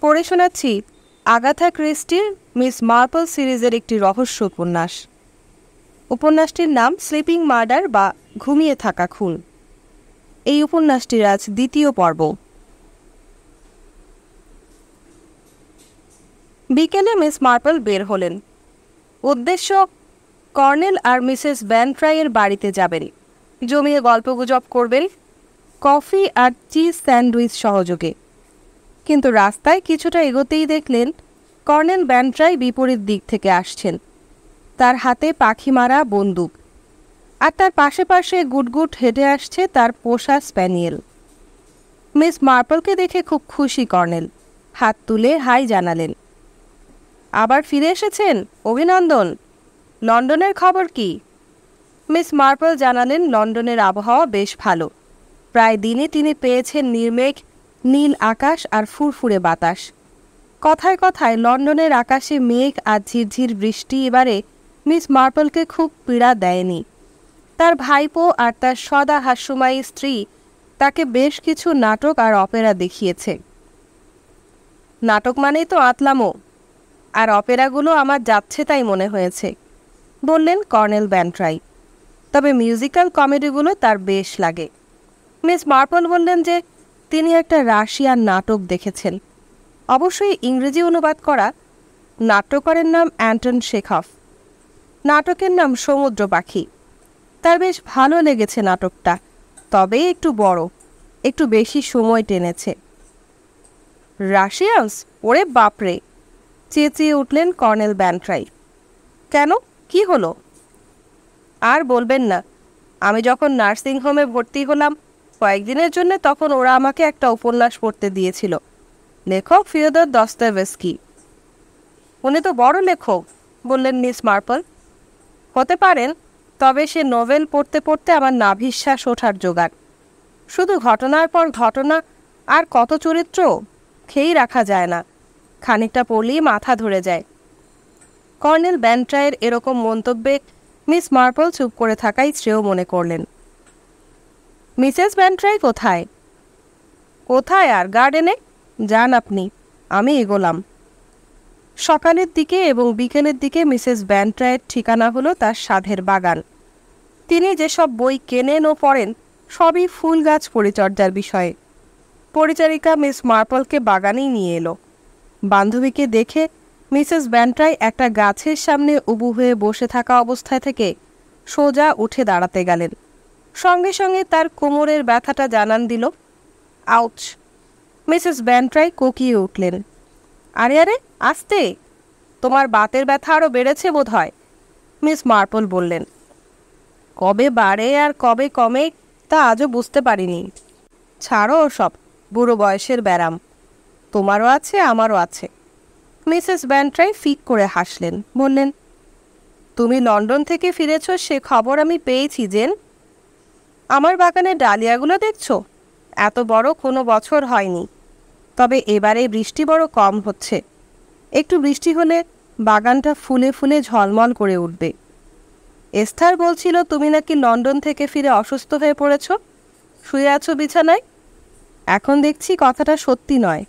পড়ে শোনাচ্ছি Agatha ক্রিস্টির miss Marple সিরিজের একটি রহস্য উপন্যাস। উপন্যাসটির নাম স্লিপিং মার্ডার বা ঘুমিয়ে থাকা খুন। এই উপন্যাসটির আজ দ্বিতীয় পর্ব। বিকেলে মিস মার্পল বের হলেন। উদ্দেশ্য কর্নেল আর মিসেস ব্যানফ্রাইয়ের বাড়িতে যাবেন, জমিয়ে গল্পগুজব করবেন, কফি আর চিজ স্যান্ডউইচ সহযোগে। কিন্তু রাস্তায় কিছুটা এগোতেই দেখলেন কর্নেল ব্যানফ্রাই বিপরীত দিক থেকে আসছেন। তার হাতে পাখি মারা বন্দুক, আর তার পাশে পাশে গুটগুট হেঁটে আসছে তার পোষা স্প্যানিয়েল। মিস মার্পলকে দেখে খুব খুশি কর্নেল, হাত তুলে হাই জানালেন। আবার ফিরে এসেছেন, অভিনন্দন। লন্ডনের খবর কি? মিস মার্পল জানালেন লন্ডনের আবহাওয়া বেশ ভালো। প্রায় দিনে তিনি পেয়েছেন নির্মেঘ, নীল আকাশ আর ফুরফুরে বাতাস। কথায় কথায় লন্ডনের আকাশে মেঘ আর ঝিরঝির বৃষ্টি এবারে মিস মার্পলকে খুব পীড়া দেয়নি। তার ভাইপো আর তার সদা হাস্যময়ী স্ত্রী তাকে বেশ কিছু নাটক আর অপেরা দেখিয়েছে। নাটক মানেই তো আতলামো, আর অপেরাগুলো আমার যাচ্ছে তাই মনে হয়েছে, বললেন কর্নেল ব্যানফ্রাই। তবে মিউজিক্যাল কমেডিগুলো তার বেশ লাগে। মিস মার্পল বললেন যে তিনি একটা রাশিয়ান নাটক দেখেছেন, অবশ্যই ইংরেজি অনুবাদ করা। নাট্যকারের নাম অ্যান্টন শেখভ, নাটকের নাম সমুদ্র পাখি। তার বেশ ভালো লেগেছে নাটকটা, তবে একটু বড়, একটু বেশি সময় টেনেছে। রাশিয়ানস? ওরে বাপরে, চেঁচিয়ে উঠলেন কর্নেল ব্যানফ্রাই। কেন, কি হলো? আর বলবেন না, আমি যখন নার্সিংহোমে ভর্তি হলাম কয়েকদিনের জন্য, তখন ওরা আমাকে একটা উপন্যাস পড়তে দিয়েছিল, লেখক ফিওদর দস্তয়েভস্কি। উনি তো বড় লেখক, বললেন মিস মার্পল। হতে পারেন, তবে সে নোভেল পড়তে পড়তে আমার নাভিশ্বাস ওঠার জোগাড়। শুধু ঘটনার পর ঘটনা, আর কত চরিত্র, খেয়েই রাখা যায় না, খানিকটা পড়লেই মাথা ধরে যায়। কর্নেল ব্যানফ্রাইয়ের এরকম মন্তব্যে মিস মার্পল চুপ করে থাকাই শ্রেয় মনে করলেন। মিসেস ব্যানফ্রাই কোথায়? কোথায় আর, গার্ডেনে। যান আপনি, আমি এগোলাম। সকালের দিকে এবং বিকেলের দিকে মিসেস ব্যানফ্রাইয়ের ঠিকানা হলো তার সাধের বাগান। তিনি যেসব বই কেনেন ও পড়েন সবই ফুল গাছ পরিচর্যার বিষয়ে। পরিচারিকা মিস মার্পলকে বাগানেই নিয়ে এলো। বান্ধবীকে দেখে মিসেস ব্যানফ্রাই একটা গাছের সামনে উবু হয়ে বসে থাকা অবস্থায় থেকে সোজা উঠে দাঁড়াতে গেলেন। সঙ্গে সঙ্গে তার কোমরের ব্যথাটা জানান দিল। আউচ! মিসেস ব্যানফ্রাই কোকিয়ে উঠলেন। আরে আরে, আস্তে, তোমার বাতের ব্যথা আরও বেড়েছে বোধ হয়, মিস মার্পল বললেন। কবে বাড়ে আর কবে কমে তা আজও বুঝতে পারিনি। ছাড়ো সব, বুড়ো বয়সের ব্যারাম। তোমারও আছে, আমারও আছে। মিসেস ব্যানফ্রাই ফিক করে হাসলেন, বললেন, তুমি লন্ডন থেকে ফিরেছ সে খবর আমি পেয়েছি জেন। আমার বাগানে ডালিয়াগুলো দেখছ, এত বড় কোনো বছর হয়নি। তবে এবারে বৃষ্টি বড় কম হচ্ছে। একটু বৃষ্টি হলে বাগানটা ফুলে ফুলে ঝলমল করে উঠবে। এস্থার বলছিল তুমি নাকি লন্ডন থেকে ফিরে অসুস্থ হয়ে পড়েছ, শুয়ে আছো বিছানায়। এখন দেখছি কথাটা সত্যি নয়।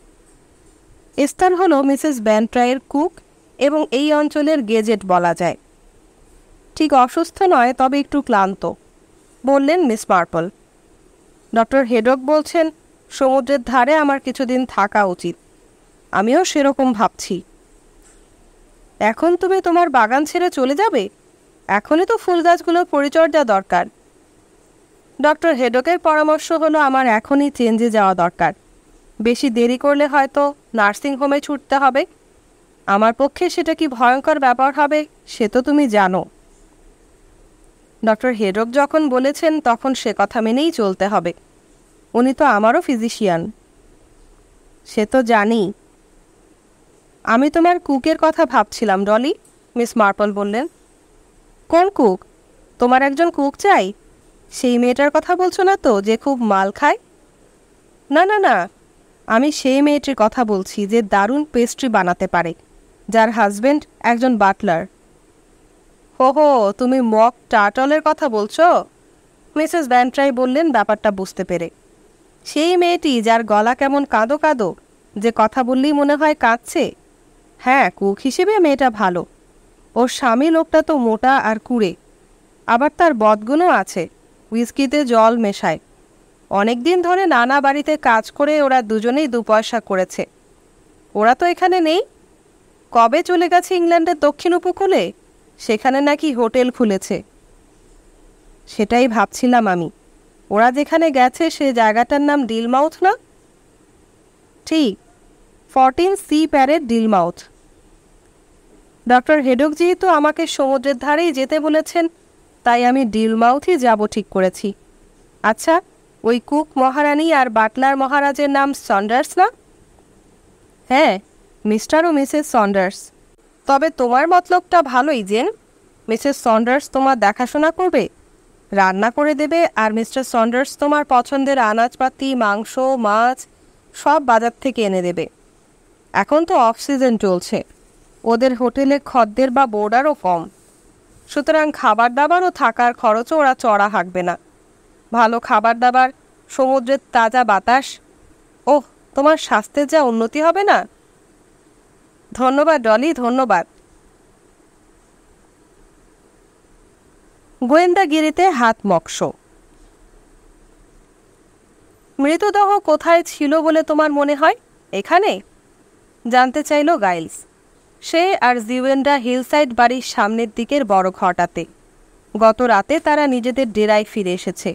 এস্থার হলো মিসেস ব্যানফ্রাইয়ের কুক এবং এই অঞ্চলের গেজেট বলা যায়। ঠিক অসুস্থ নয়, তবে একটু ক্লান্ত, বললেন মিস মার্পল। ডক্টর হেডক বলছেন সমুদ্রের ধারে আমার কিছুদিন থাকা উচিত। আমিও সেরকম ভাবছি। এখন তুমি তোমার বাগান ছেড়ে চলে যাবে? এখনই তো ফুল গাছগুলোর পরিচর্যা দরকার। ডক্টর হেডকের পরামর্শ হলো আমার এখনই চেঞ্জে যাওয়া দরকার। বেশি দেরি করলে হয়তো নার্সিংহোমে ছুটতে হবে। আমার পক্ষে সেটা কি ভয়ঙ্কর ব্যাপার হবে সে তো তুমি জানো। ডক্টর হেডক যখন বলেছেন তখন সে কথা মেনেই চলতে হবে। উনি তো আমারও ফিজিশিয়ান। সে তো জানি। আমি তোমার কুকের কথা ভাবছিলাম ডলি, মিস মার্পল বললেন। কোন কুক? তোমার একজন কুক চাই? সেই মেয়েটার কথা বলছো না তো, যে খুব মাল খায়? না না না, আমি সেই মেয়েটির কথা বলছি যে দারুণ পেস্ট্রি বানাতে পারে, যার হাজবেন্ড একজন বাটলার। হো হো, তুমি মক টার্টলের কথা বলছো? মিসেস ব্যানফ্রাই বললেন ব্যাপারটা বুঝতে পেরে। সেই মেয়েটি যার গলা কেমন কাঁদো কাঁদো, যে কথা বললেই মনে হয় কাঁদছে? হ্যাঁ, কুক হিসেবে মেয়েটা ভালো। ওর স্বামী লোকটা তো মোটা আর কুঁড়ে, আবার তার বদগুণও আছে। হুইস্কিতে জল মেশায়। অনেক দিন ধরে নানা বাড়িতে কাজ করে ওরা দুজনেই দু পয়সা করেছে। ওরা তো এখানে নেই। কবে চলে গেছে ইংল্যান্ডের দক্ষিণ উপকূলে? সেখানে নাকি হোটেল খুলেছে। সেটাই ভাবছিলাম আমি। ওরা যেখানে গেছে সে জায়গাটার নাম ডিলমাউথ না? ঠিক, 14 প্যারেড ডিলমাউথ। ডক্টর হেডক যেহেতু আমাকে সমুদ্রের ধারেই যেতে বলেছেন, তাই আমি ডিলমাউথই যাব ঠিক করেছি। আচ্ছা, ওই কুক মহারানী আর বাটলার মহারাজের নাম সন্ডার্স না? হ্যাঁ, মিস্টার ও মিসেস সন্ডার্স। তবে তোমার মতলবটা ভালোই জেন। মিসেস সন্ডার্স তোমার দেখাশোনা করবে, রান্না করে দেবে, আর মিস্টার সন্ডার্স তোমার পছন্দের আনাজপাতি, মাংস, মাছ সব বাজার থেকে এনে দেবে। এখন তো অফ সিজন চলছে, ওদের হোটেলে খদ্দের বা বোর্ডারও কম, সুতরাং খাবার দাবার ও থাকার খরচও ওরা চড়া হাঁকবে না। ভালো খাবার দাবার, সমুদ্রের তাজা বাতাস। ওহ, তোমার স্বাস্থ্যের যা উন্নতি হবে না। ধন্যবাদ ডলি, ধন্যবাদ। গোয়েন্দাগিরিতে হাত মক্স। মৃতদেহ কোথায় ছিল বলে তোমার মনে হয়? এখানে? জানতে চাইল গাইলস। সে আর জিওয়েন্ডা হিলসাইড বাড়ির সামনের দিকের বড় ঘরটাতে। গত রাতে তারা নিজেদের ডেরায় ফিরে এসেছে।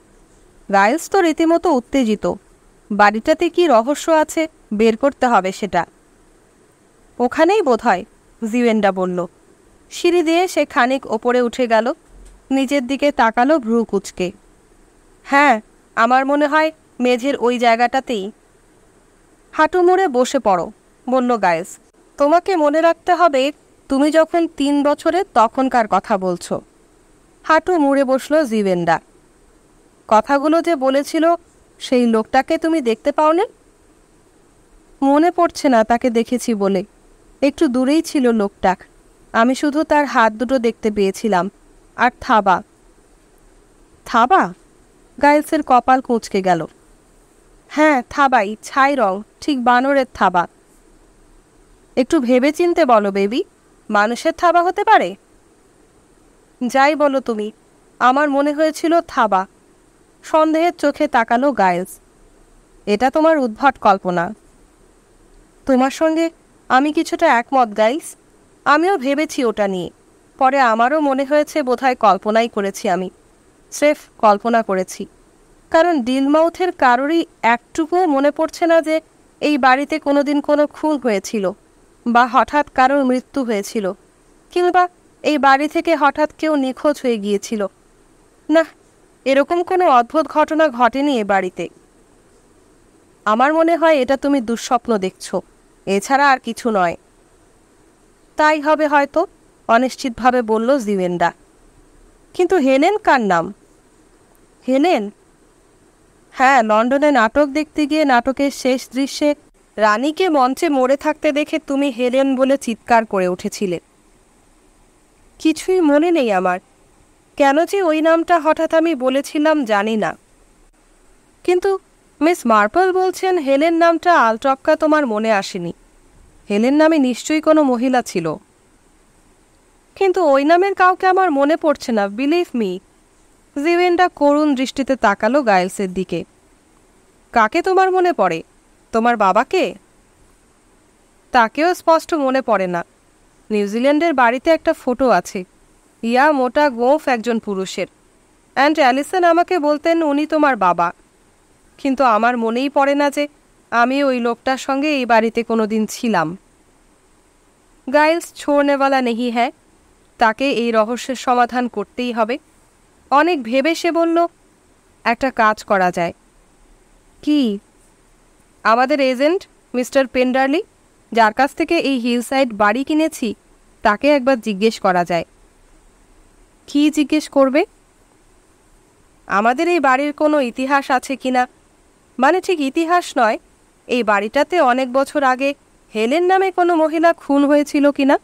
গাইলস তো রীতিমতো উত্তেজিত। বাড়িটাতে কি রহস্য আছে, বের করতে হবে সেটা। ওখানেই বোধহয়, জিওয়েন্ডা বলল। সিঁড়ি দিয়ে সে খানিক ওপরে উঠে গেল, নিজের দিকে তাকালো ভ্রু কুচকে। হ্যাঁ, আমার মনে হয় মেঝের ওই জায়গাটাতেই। হাঁটু মুড়ে বসে পড়ো, বলল গাইলস। তোমাকে মনে রাখতে হবে তুমি যখন 3 বছরের তখনকার কথা বলছো। হাঁটু মুড়ে বসল জিওয়েন্ডা। কথাগুলো যে বলেছিল সেই লোকটাকে তুমি দেখতে পাওনি? মনে পড়ছে না তাকে দেখেছি বলে। একটু দূরেই ছিল লোকটা। আমি শুধু তার হাত দুটো দেখতে পেয়েছিলাম, আর থাবা। থাবা? গাইলসের কপাল কুঁচকে গেল। হ্যাঁ, থাবাই, ছাই রং, ঠিক বানরের থাবা। একটু ভেবে চিনতে বলো বেবি, মানুষের থাবা হতে পারে? যাই বলো তুমি, আমার মনে হয়েছিল থাবা। সন্দেহের চোখে তাকালো গাইলস। এটা তোমার উদ্ভট কল্পনা। তোমার সঙ্গে আমি কিছুটা একমত গাইলস। আমিও ভেবেছি ওটা নিয়ে। পরে আমারও মনে হয়েছে বোধহয় কল্পনাই করেছি আমি। স্রেফ কল্পনা করেছি, কারণ ডিলমাউথের কারোরই একটুকুও মনে পড়ছে না যে এই বাড়িতে কোনোদিন কোনো খুন হয়েছিল, বা হঠাৎ কারোর মৃত্যু হয়েছিল, কিংবা এই বাড়ি থেকে হঠাৎ কেউ নিখোঁজ হয়ে গিয়েছিল। না, এরকম কোনো অদ্ভুত ঘটনা ঘটেনি এ বাড়িতে। আমার মনে হয় এটা তুমি দুঃস্বপ্ন দেখছো, এছাড়া আর কিছু নয়। তাই হবে হয়তো, অনিশ্চিতভাবে বলল জিওয়েন্ডা। কিন্তু হেলেন কার নাম? হেলেন? হ্যাঁ, লন্ডনে নাটক দেখতে গিয়ে নাটকের শেষ দৃশ্যে রানীকে মঞ্চে মরে থাকতে দেখে তুমি হেলেন বলে চিৎকার করে উঠেছিলে। কিছুই মনে নেই আমার। কেন যে ওই নামটা হঠাৎ আমি বলেছিলাম জানি না। কিন্তু মিস মার্পল বলছেন হেলেন নামটা আলটপকা তোমার মনে আসেনি। হেলেন নামে নিশ্চয়ই কোনো মহিলা ছিল। কিন্তু ওই নামের কাউকে আমার মনে পড়ছে না, বিলিভ মি। জিওয়েন্ডা করুণ দৃষ্টিতে তাকালো গাইলসের দিকে। কাকে তোমার মনে পড়ে? তোমার বাবাকে? তাকেও স্পষ্ট মনে পড়ে না। নিউজিল্যান্ডের বাড়িতে একটা ফটো আছে, ইয়া মোটা গোঁফ একজন পুরুষের। অ্যান্ড অ্যালিসন আমাকে বলতেন উনি তোমার বাবা। কিন্তু আমার মনেই পড়ে না যে আমি ওই লোকটার সঙ্গে এই বাড়িতে কোনো দিন ছিলাম। গাইলস ছোড়নেওয়ালা নেহি হ্যাঁ, তাকে এই রহস্যের সমাধান করতেই হবে। অনেক ভেবে সে বলল, একটা কাজ করা যায়। কি? আমাদের এজেন্ট মিস্টার পেন্ডারলি, যার কাছ থেকে এই হিলসাইড বাড়ি কিনেছি, তাকে একবার জিজ্ঞেস করা যায়। কি জিজ্ঞেস করবে? আমাদের এই বাড়ির কোনো ইতিহাস আছে কিনা, মানে ঠিক ইতিহাস নয়, এই বাড়িটাতে অনেক বছর আগে হেলেন নামে কোনো মহিলা খুন হয়েছিল কিনা।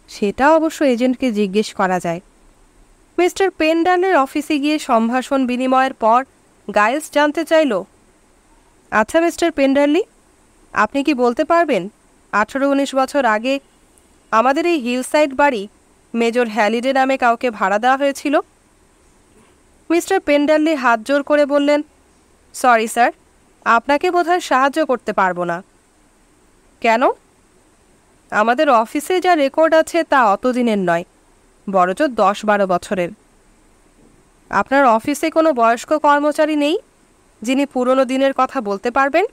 সেটা অবশ্য এজেন্টকে জিজ্ঞেস করা যায়। মিস্টার পেন্ডালের অফিসে গিয়ে সম্ভাষণ বিনিময়ের পর গাইলস জানতে চাইল, আচ্ছা মিস্টার পেন্ডারলি, আপনি কি বলতে পারবেন 18-19 বছর আগে আমাদের এই হিলসাইড বাড়ি মেজর হ্যালিডে নামে কাউকে ভাড়া দেওয়া হয়েছিল? মিস্টার পেন্ডারলি হাত জোর করে বললেন, সরি স্যার, আপনাকে বোধহয় সাহায্য করতে পারবো না। কেন? আমাদের অফিসে যা রেকর্ড আছে তা অতদিনের নয়, বড়জোর 10-12 বছরের। আপনার অফিসে কোনো বয়স্ক কর্মচারী নেই যিনি পুরনো দিনের কথা বলতে পারবেন?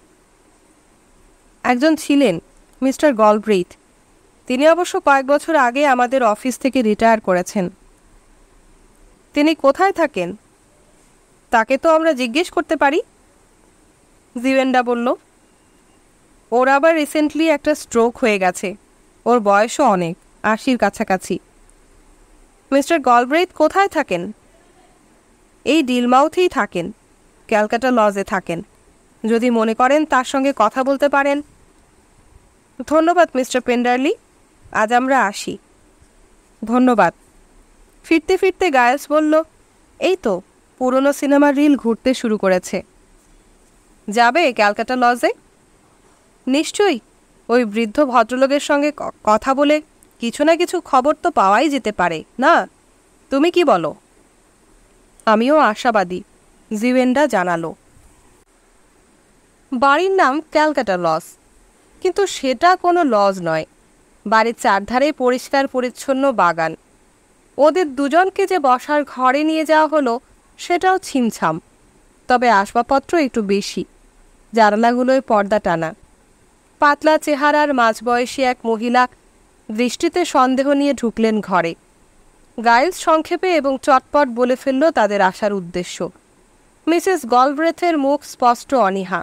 একজন ছিলেন, মিস্টার গলব্রিথ। তিনি অবশ্য কয়েক বছর আগে আমাদের অফিস থেকে রিটায়ার করেছেন। তিনি কোথায় থাকেন? তাকে তো আমরা জিজ্ঞেস করতে পারি, জিওয়েন্ডা বলল। ওর আবার রিসেন্টলি একটা স্ট্রোক হয়ে গেছে। ওর বয়সও অনেক, 80-র কাছাকাছি। মিস্টার গলব্রিথ কোথায় থাকেন? এই ডিলমাউথেই থাকেন, ক্যালকাটা লজে থাকেন। যদি মনে করেন তার সঙ্গে কথা বলতে পারেন। ধন্যবাদ মিস্টার পেন্ডারলি, আজ আমরা আসি। ধন্যবাদ। ফিরতে ফিরতে গায়েলস বলল, এই তো পুরনো সিনেমার রিল ঘুরতে শুরু করেছে। যাবে ক্যালকাটা লজে? নিশ্চয়ই। ওই বৃদ্ধ ভদ্রলোকের সঙ্গে কথা বলে কিছু না কিছু খবর তো পাওয়াই যেতে পারে না? তুমি কি বলো? আমিও আশাবাদী, জিওয়েন্ডা জানালো। বাড়ির নাম ক্যালকাটা লজ, কিন্তু সেটা কোনো লজ নয়। বাড়ির চারধারে পরিষ্কার পরিচ্ছন্ন বাগান। ওদের দুজনকে যে বসার ঘরে নিয়ে যাওয়া হলো সেটাও ছিমছাম, তবে আসবাবপত্র একটু বেশি। জানালাগুলোয় পর্দা টানা। পাতলা চেহারার মাঝবয়সী এক মহিলা দৃষ্টিতে সন্দেহ নিয়ে ঢুকলেন ঘরে। গাইলস সংক্ষেপে এবং চটপট বলে ফেলল তাদের আসার উদ্দেশ্য। মিসেস গলব্রেথের মুখ স্পষ্ট অনীহা।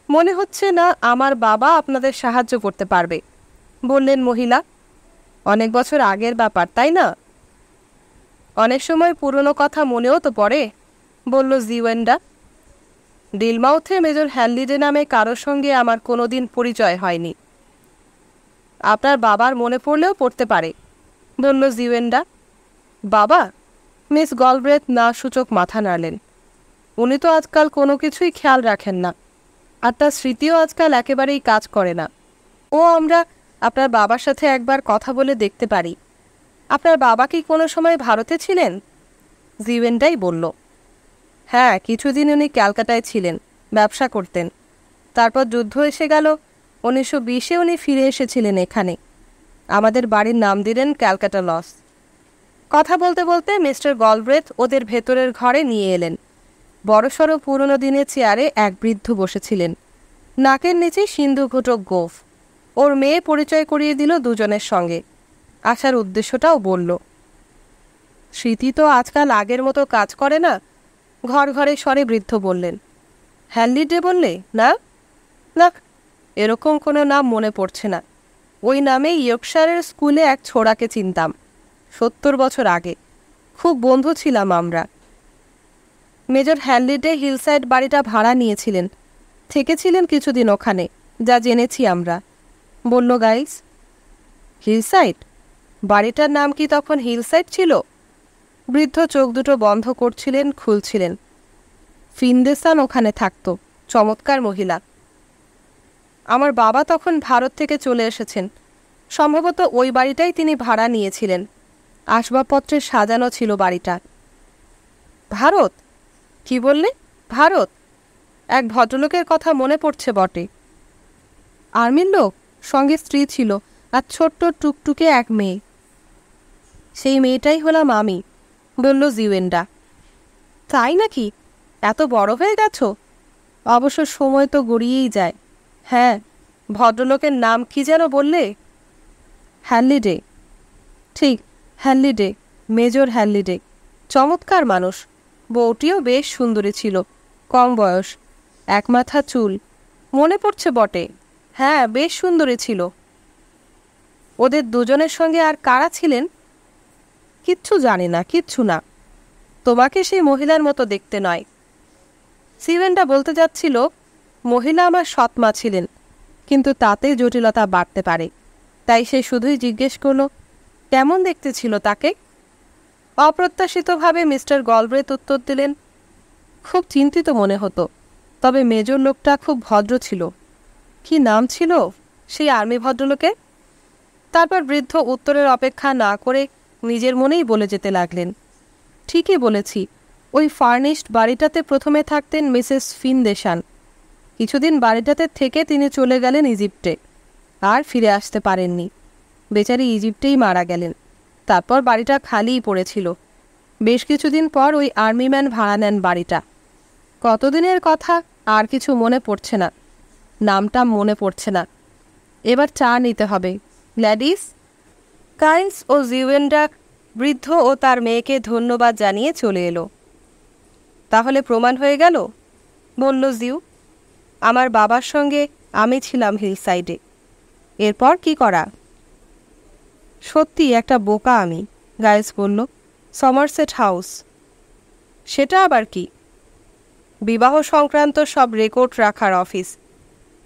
মনে হচ্ছে না আমার বাবা আপনাদের সাহায্য করতে পারবে, বললেন মহিলা। অনেক বছর আগের ব্যাপার, তাই না? অনেক সময় পুরনো কথা মনেও তো পড়ে, বলল জিওয়েন্ডা। ডিলমাউথে মেজর হ্যানলিডে নামে কারোর সঙ্গে আমার কোনোদিন পরিচয় হয়নি। আপনার বাবার মনে পড়লেও পড়তে পারে, বলল জিওয়েন্ডা। বাবা? মিস গলব্রেথ না সূচক মাথা নাড়লেন। উনি তো আজকাল কোনো কিছুই খেয়াল রাখেন না, আর তার স্মৃতিও আজকাল একেবারেই কাজ করে না। আমরা আপনার বাবার সাথে একবার কথা বলে দেখতে পারি। আপনার বাবা কি কোনো সময় ভারতে ছিলেন? জিওয়েন্ডাই বলল। হ্যাঁ, কিছুদিন উনি ক্যালকাটায় ছিলেন, ব্যবসা করতেন। তারপর যুদ্ধ এসে গেল। 1920-এ উনি ফিরে এসেছিলেন এখানে। আমাদের বাড়ির নাম দিলেন ক্যালকাটা লজ। কথা বলতে বলতে মিস্টার গলব্রেথ ওদের ভেতরের ঘরে নিয়ে এলেন। বড়সড় পুরনো দিনের চেয়ারে এক বৃদ্ধ বসেছিলেন। নাকের নিচে সিন্ধু ঘটক গোঁফ। ওর মেয়ে পরিচয় করিয়ে দিল দুজনের সঙ্গে। আসার উদ্দেশ্যটাও বলল। স্মৃতি তো আজকাল আগের মতো কাজ করে না, ঘর ঘরে স্বরে বৃদ্ধ বললেন। হ্যানলিডে বললে? না না, এরকম কোনো নাম মনে পড়ছে না। ওই নামে ইয়র্কশায়ারের স্কুলে এক ছোড়াকে চিনতাম, 70 বছর আগে। খুব বন্ধু ছিলাম আমরা। মেজর হ্যানলিডে হিলসাইড বাড়িটা ভাড়া নিয়েছিলেন, থেকেছিলেন কিছুদিন ওখানে, যা জেনেছি আমরা, বলল গাইলস। হিলসাইড? বাড়িটার নাম কি তখন হিলসাইড ছিল? বৃদ্ধ চোখ দুটো বন্ধ করছিলেন, খুলছিলেন। ফিনদেসান ওখানে থাকত, চমৎকার মহিলা। আমার বাবা তখন ভারত থেকে চলে এসেছেন, সম্ভবত ওই বাড়িটাই তিনি ভাড়া নিয়েছিলেন। আসবাবপত্রে সাজানো ছিল বাড়িটা। ভারত? কি বললে? ভারত? এক ভদ্রলোকের কথা মনে পড়ছে বটে। আর্মির লোক, সঙ্গে স্ত্রী ছিল, আর ছোট্ট টুকটুকে এক মেয়ে। সেই মেয়েটাই হলাম আমি, বলল জিওয়েন্ডা। তাই নাকি? এত বড় হয়ে গেছ? অবশ্য সময় তো গড়িয়েই যায়। হ্যাঁ, ভদ্রলোকের নাম কি যেন বললে? হ্যানলিডে। ঠিক, হ্যানলিডে, মেজর হ্যানলিডে। চমৎকার মানুষ। বউটিও বেশ সুন্দরী ছিল, কম বয়স, এক মাথা চুল। মনে পড়ছে বটে, হ্যাঁ, বেশ সুন্দরী ছিল। ওদের দুজনের সঙ্গে আর কারা ছিলেন? কিচ্ছু জানি না, কিচ্ছু না। তোমাকে সেই মহিলার মতো দেখতে নয়। জিওয়েন্ডা বলতে যাচ্ছিল, মহিলা আমার সৎমা ছিলেন, কিন্তু তাতে জটিলতা বাড়তে পারে। তাই সে শুধুই জিজ্ঞেস করল, কেমন দেখতে ছিল তাকে? অপ্রত্যাশিতভাবে মিস্টার গলব্রেথ উত্তর দিলেন, খুব চিন্তিত মনে হতো, তবে মেজর লোকটা খুব ভদ্র ছিল। কি নাম ছিল সেই আর্মি ভদ্রলোকের? তারপর বৃদ্ধ উত্তরের অপেক্ষা না করে নিজের মনেই বলে যেতে লাগলেন, ঠিকই বলেছি, ওই ফার্নিশড বাড়িটাতে প্রথমে থাকতেন মিসেস ফিনদেশান। কিছুদিন বাড়িটাতে থেকে তিনি চলে গেলেন ইজিপ্টে, আর ফিরে আসতে পারেননি। বেচারি ইজিপ্টেই মারা গেলেন। তারপর বাড়িটা খালিই পড়েছিল। বেশ কিছুদিন পর ওই আর্মিম্যান ভাড়া নেন বাড়িটা। কতদিনের কথা আর কিছু মনে পড়ছে না, নামটা মনে পড়ছে না। এবার চা নিতে হবে, ল্যাডিস। কাইন্স ও জিওয়েন্ডা বৃদ্ধ ও তার মেয়েকে ধন্যবাদ জানিয়ে চলে এলো। তাহলে প্রমাণ হয়ে গেল, বলল জিউ। আমার বাবার সঙ্গে আমি ছিলাম হিলসাইডে। এরপর কি করা? সত্যি একটা বোকা আমি, গাইস বলল। Somerset house. সেটা আবার কি? বিবাহ সংক্রান্ত সব রেকর্ড রাখার অফিস।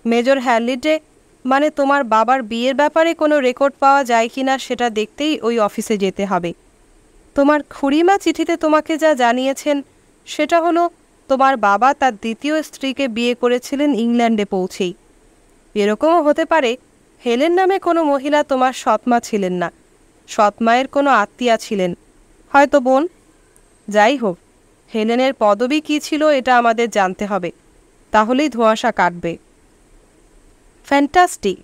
মেজর হ্যানলিডে, মানে তোমার বাবার বিয়ের ব্যাপারে কোনো রেকর্ড পাওয়া যায় কি না সেটা দেখতেই ওই অফিসে যেতে হবে। তোমার খুড়িমা চিঠিতে তোমাকে যা জানিয়েছেন সেটা হলো তোমার বাবা তার দ্বিতীয় স্ত্রীকে বিয়ে করেছিলেন ইংল্যান্ডে পৌঁছেই। এরকমও হতে পারে হেলেন নামে কোনো মহিলা তোমার সৎমা ছিলেন না, সৎমায়ের কোনো আত্মীয়া ছিলেন, হয়তো বোন। যাই হোক, হেলেনের পদবি কী ছিল এটা আমাদের জানতে হবে, তাহলেই ধোঁয়াশা কাটবে। ফ্যান্টাস্টিক,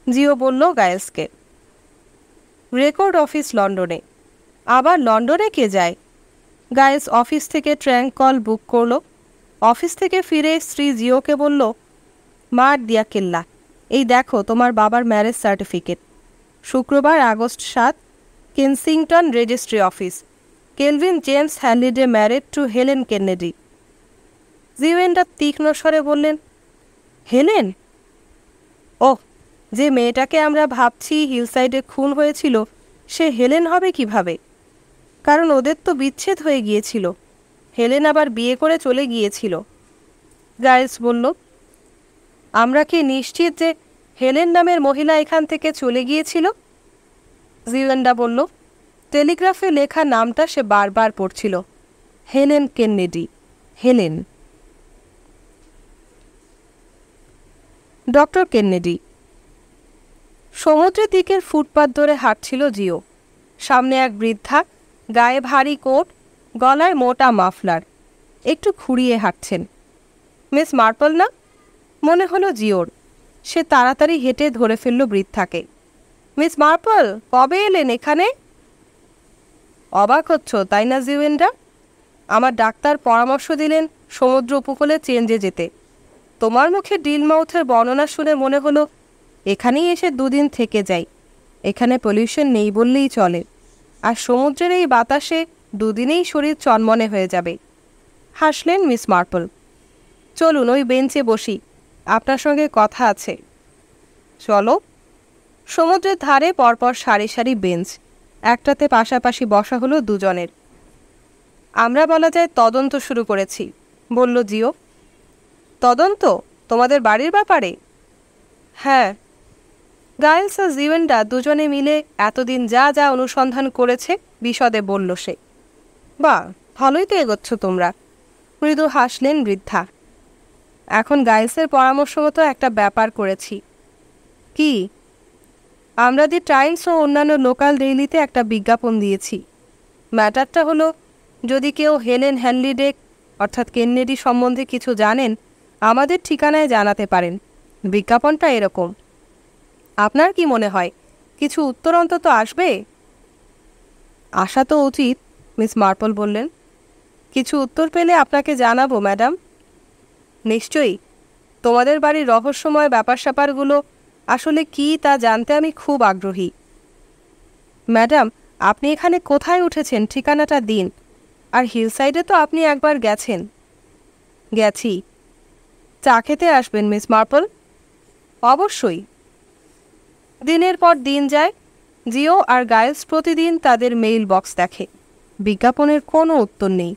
জিও বলল গায়েসকে। রেকর্ড অফিস লন্ডনে। আবার লন্ডনে কে যায়? গায়েস অফিস থেকে ট্র্যাঙ্ক কল বুক করলো। অফিস থেকে ফিরে স্ত্রী জিওকে বলল, মার দিয়া কেল্লা, এই দেখো তোমার বাবার ম্যারেজ সার্টিফিকেট। শুক্রবার August 7, Kensington registry office. Kelvin James হ্যানলিডে married to Helen Kennedy. জিওয়েন্ডা তীক্ষ্ণ স্বরে বললেন, হেলেন? ওহ, যে মেয়েটাকে আমরা ভাবছি হিলসাইডে খুন হয়েছিল সে হেলেন হবে কিভাবে? কারণ ওদের তো বিচ্ছেদ হয়ে গিয়েছিল, হেলেন আবার বিয়ে করে চলে গিয়েছিল। গাইলস বলল, আমরা কি নিশ্চিত যে হেলেন নামের মহিলা এখান থেকে চলে গিয়েছিল? জিওয়েন্ডা বলল, টেলিগ্রাফে লেখা নামটা সে বারবার পড়ছিল, Helen Kennedy, Helen. Doctor Kennedy. সমুদ্রের দিকের ফুটপাত ধরে হাঁটছিল জিও। সামনে এক বৃদ্ধা, গায়ে ভারী কোট, গলায় মোটা মাফলার, একটু খুঁড়িয়ে হাঁটছেন। মিস মার্পল না? মনে হলো জিওর। সে তাড়াতাড়ি হেঁটে ধরে ফেলল বৃদ্ধাকে। মিস মার্পল, কবে এলেন এখানে? অবাক হচ্ছ তাই না জিওয়েন্ডা? আমার ডাক্তার পরামর্শ দিলেন সমুদ্র উপকূলে চেঞ্জে যেতে। তোমার মুখে ডিলমাউথের বর্ণনা শুনে মনে হলো এখানেই এসে 2 দিন থেকে যাই। এখানে পলিউশন নেই বললেই চলে, আর সমুদ্রের এই বাতাসে 2 দিনেই শরীর চনমনে হয়ে যাবে। হাসলেন মিস মার্পল। চলুন ওই বেঞ্চে বসি, আপনার সঙ্গে কথা আছে। চলো। সমুদ্রের ধারে পরপর সারি সারি বেঞ্চ, একটাতে পাশাপাশি বসা হলো দুজনের। আমরা বলা যায় তদন্ত শুরু করেছি, বলল জিও। তদন্ত? তোমাদের বাড়ির ব্যাপারে? হ্যাঁ। গাইলস আর জিওয়েন্ডা দুজনে মিলে এতদিন যা যা অনুসন্ধান করেছে বিশদে বলল সে। বাহ, ভালোই তো এগোচ্ছ তোমরা, মৃদু হাসলেন বৃদ্ধা। এখন গাইলসের পরামর্শ মতো একটা ব্যাপার করেছি। কি? আমরা দি টাইমস ও অন্যান্য লোকাল ডেইলিতে একটা বিজ্ঞাপন দিয়েছি। ম্যাটারটা হলো, যদি কেউ হেলেন হ্যানলিডে অর্থাৎ কেনেডি সম্বন্ধে কিছু জানেন আমাদের ঠিকানায় জানাতে পারেন। বিজ্ঞাপনটা এরকম। আপনার কি মনে হয় কিছু উত্তর অন্তত আসবে? আশা তো উচিত, মিস মার্পল বললেন। কিছু উত্তর পেলে আপনাকে জানাবো ম্যাডাম। নিশ্চয়ই। তোমাদের বাড়ির রহস্যময় ব্যাপার স্যাপারগুলো আসলে কি তা জানতে আমি খুব আগ্রহী। ম্যাডাম, আপনি এখানে কোথায় উঠেছেন ঠিকানাটা দিন। আর হিলসাইডে তো আপনি একবার গেছেন। গেছি। চা খেতে আসবেন মিস মার্পল? অবশ্যই। দিনের পর দিন যায়। জিও আর গাইলস প্রতিদিন তাদের মেইল বক্স দেখে। বিজ্ঞাপনের কোনো উত্তর নেই।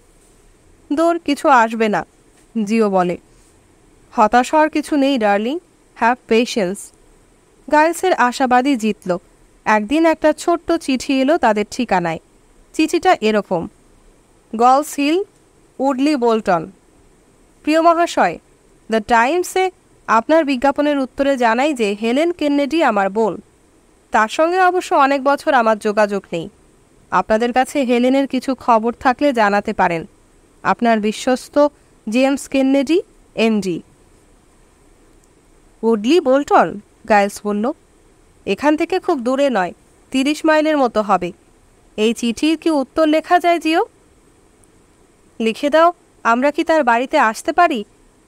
দূর, কিছু আসবে না, জিও বলে। হতাশ হওয়ার কিছু নেই ডার্লিং, হ্যাভ পেশেন্স। গাইলসের আশাবাদী জিতল। একদিন একটা ছোট্ট চিঠি এলো তাদের ঠিকানায়। চিঠিটা এরকম, গলস হিল, উডলি বোল্টন। প্রিয় মহাশয়, দ্য টাইমসে আপনার বিজ্ঞাপনের উত্তরে জানাই যে হেলেন কেনেডি আমার বোন। তার সঙ্গে অবশ্য অনেক বছর আমার যোগাযোগ নেই। আপনাদের কাছে হেলেনের কিছু খবর থাকলে জানাতে পারেন। আপনার বিশ্বস্ত James Kennedy, MD. Woodley Bolton, guys বলল। এখান থেকে খুব দূরে নয়, 30 মাইলের মতো হবে। এই চিঠির কি উত্তর লেখা যায় জিও? লিখে দাও। আমরা কি তার বাড়িতে আসতে পারি?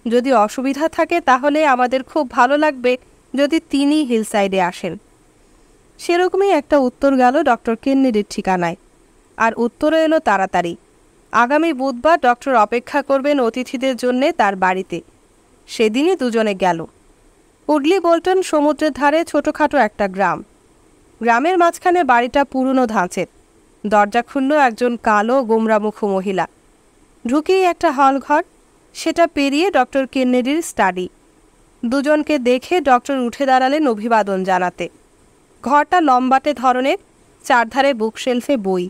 যদি অসুবিধা থাকে তাহলে আমাদের খুব ভালো লাগবে যদি তিনি হিলসাইডে আসেন। সেরকমই একটা উত্তর গেল ডক্টর কেনেডির ঠিকানায়। আর উত্তরও এলো তাড়াতাড়ি। আগামী বুধবার ডক্টর অপেক্ষা করবেন অতিথিদের জন্যে তার বাড়িতে। সেদিনই দুজনে গেল। উডলি বোল্টন সমুদ্রের ধারে ছোটোখাটো একটা গ্রাম। গ্রামের মাঝখানে বাড়িটা পুরনো ধাঁচের। দরজা খুলল একজন কালো গোমরামুখ মহিলা। ঢুকেই একটা হল ঘর, সেটা পেরিয়ে ডক্টর কেনেডির স্টাডি। দুজনকে দেখে ডক্টর উঠে দাঁড়ালেন অভিবাদন জানাতে। ঘরটা লম্বাটে ধরনের, চারধারে বুকশেলফে বই।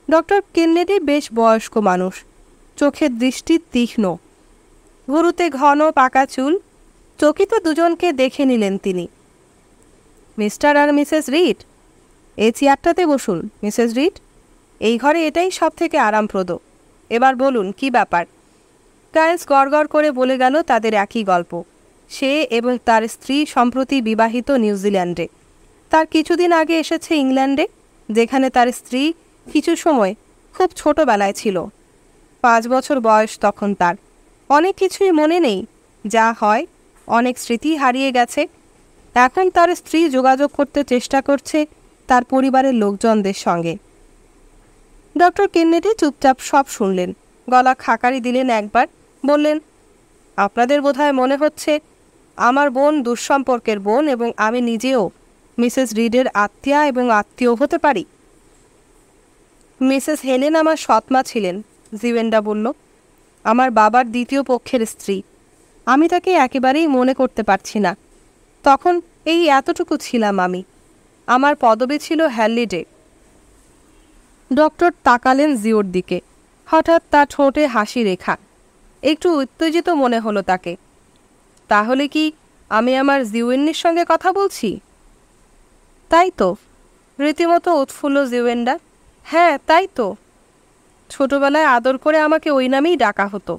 ডক্টর কেনেডি বেশ বয়স্ক মানুষ, চোখের দৃষ্টি তীক্ষ্ণ, ভুরুতে ঘন পাকা চুল। চকিত দুজনকে দেখে নিলেন তিনি। মিস্টার আর মিসেস রিড, এই চেয়ারটাতে বসুন মিসেস রিড। এই ঘরে এটাই সব থেকে আরামপ্রদ। এবার বলুন কি ব্যাপার। গাইলস গড়গড় করে বলে গেল তাদের একই গল্প। সে এবং তার স্ত্রী সম্প্রতি বিবাহিত নিউজিল্যান্ডে। তার কিছুদিন আগে এসেছে ইংল্যান্ডে, যেখানে তার স্ত্রী কিছু সময় খুব ছোটবেলায় ছিল। 5 বছর বয়স তখন তার। অনেক কিছুই মনে নেই, যা হয় অনেক স্মৃতি হারিয়ে গেছে। এখন তার স্ত্রী যোগাযোগ করতে চেষ্টা করছে তার পরিবারের লোকজনদের সঙ্গে। ডক্টর কেনেডি চুপচাপ সব শুনলেন, গলা খাকারি দিলেন একবার, বললেন, আপনাদের বোধহয় মনে হচ্ছে আমার বোন দুঃসম্পর্কের বোন এবং আমি নিজেও মিসেস রিডের আত্মীয়া এবং আত্মীয় হতে পারি। মিসেস হেলেন আমার সৎমা ছিলেন, জিওয়েন্ডা বলল। আমার বাবার দ্বিতীয় পক্ষের স্ত্রী। আমি তাকে একেবারেই মনে করতে পারছি না। তখন এই এতটুকু ছিলাম আমি। আমার পদবি ছিল হ্যালিডে। ডক্টর তাকালেন জিওর দিকে। হঠাৎ তার ঠোঁটে হাসি রেখা। একটু উত্তেজিত মনে হলো তাকে। তাহলে কি আমি আমার জিওয়েন্নির সঙ্গে কথা বলছি? তাই তো, রীতিমতো উৎফুল্ল জিওয়েন্ডা। হ্যাঁ তাই তো। ছোটবেলায় আদর করে আমাকে ওই নামেই ডাকা হতো।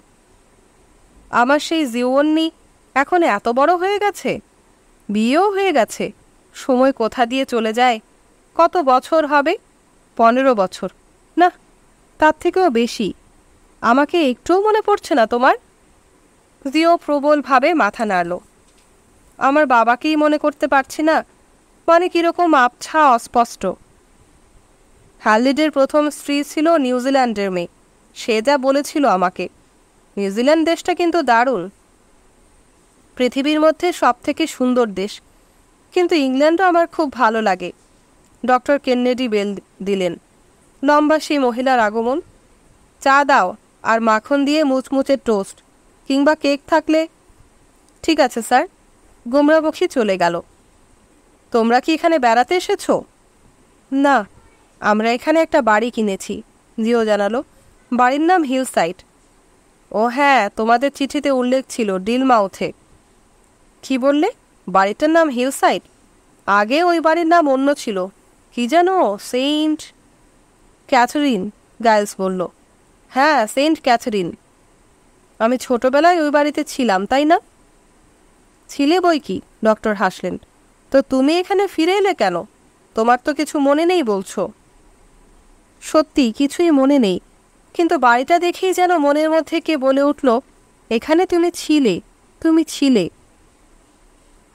আমার সেই জিওন্নি এখন এত বড় হয়ে গেছে, বিয়েও হয়ে গেছে। সময় কোথা দিয়ে চলে যায়। কত বছর হবে? 15 বছর, না তার থেকেও বেশি। আমাকে একটুও মনে পড়ছে না তোমার? জিও প্রবলভাবে মাথা নাড়ল। আমার বাবাকেই মনে করতে পারছি না, মানে কীরকম আবছা অস্পষ্ট। হ্যালিডের প্রথম স্ত্রী ছিল নিউজিল্যান্ডের মেয়ে। সে যা বলেছিল আমাকে। নিউজিল্যান্ড দেশটা কিন্তু দারুণ, পৃথিবীর মধ্যে সবথেকে সুন্দর দেশ। কিন্তু ইংল্যান্ডও আমার খুব ভালো লাগে। ডক্টর কেনেডি বেল দিলেন। লম্বা সেই মহিলার আগমন। চা দাও, আর মাখন দিয়ে মুচমুচে টোস্ট কিংবা কেক থাকলে। ঠিক আছে স্যার। গোমরাবক্ষী চলে গেল। তোমরা কি এখানে বেড়াতে এসেছো? না, আমরা এখানে একটা বাড়ি কিনেছি, জিও জানালো। বাড়ির নাম হিলসাইড। ও হ্যাঁ, তোমাদের চিঠিতে উল্লেখ ছিল ডিলমাউথে। কি বললে? বাড়িটার নাম হিলসাইড? আগে ওই বাড়ির নাম অন্য ছিল, কি জানো, সেন্ট ক্যাথরিন, গাইলস বলল। হ্যাঁ, সেন্ট ক্যাথরিন। আমি ছোটবেলায় ওই বাড়িতে ছিলাম, তাই না? ছিলে বই কি, ডক্টর হাসলেন। তো তুমি এখানে ফিরে এলে কেন? তোমার তো কিছু মনে নেই বলছো। সত্যি কিছুই মনে নেই, কিন্তু বাড়িটা দেখেই যেন মনের মধ্যে কে বলে উঠল, এখানে তুমি ছিলে, তুমি ছিলে।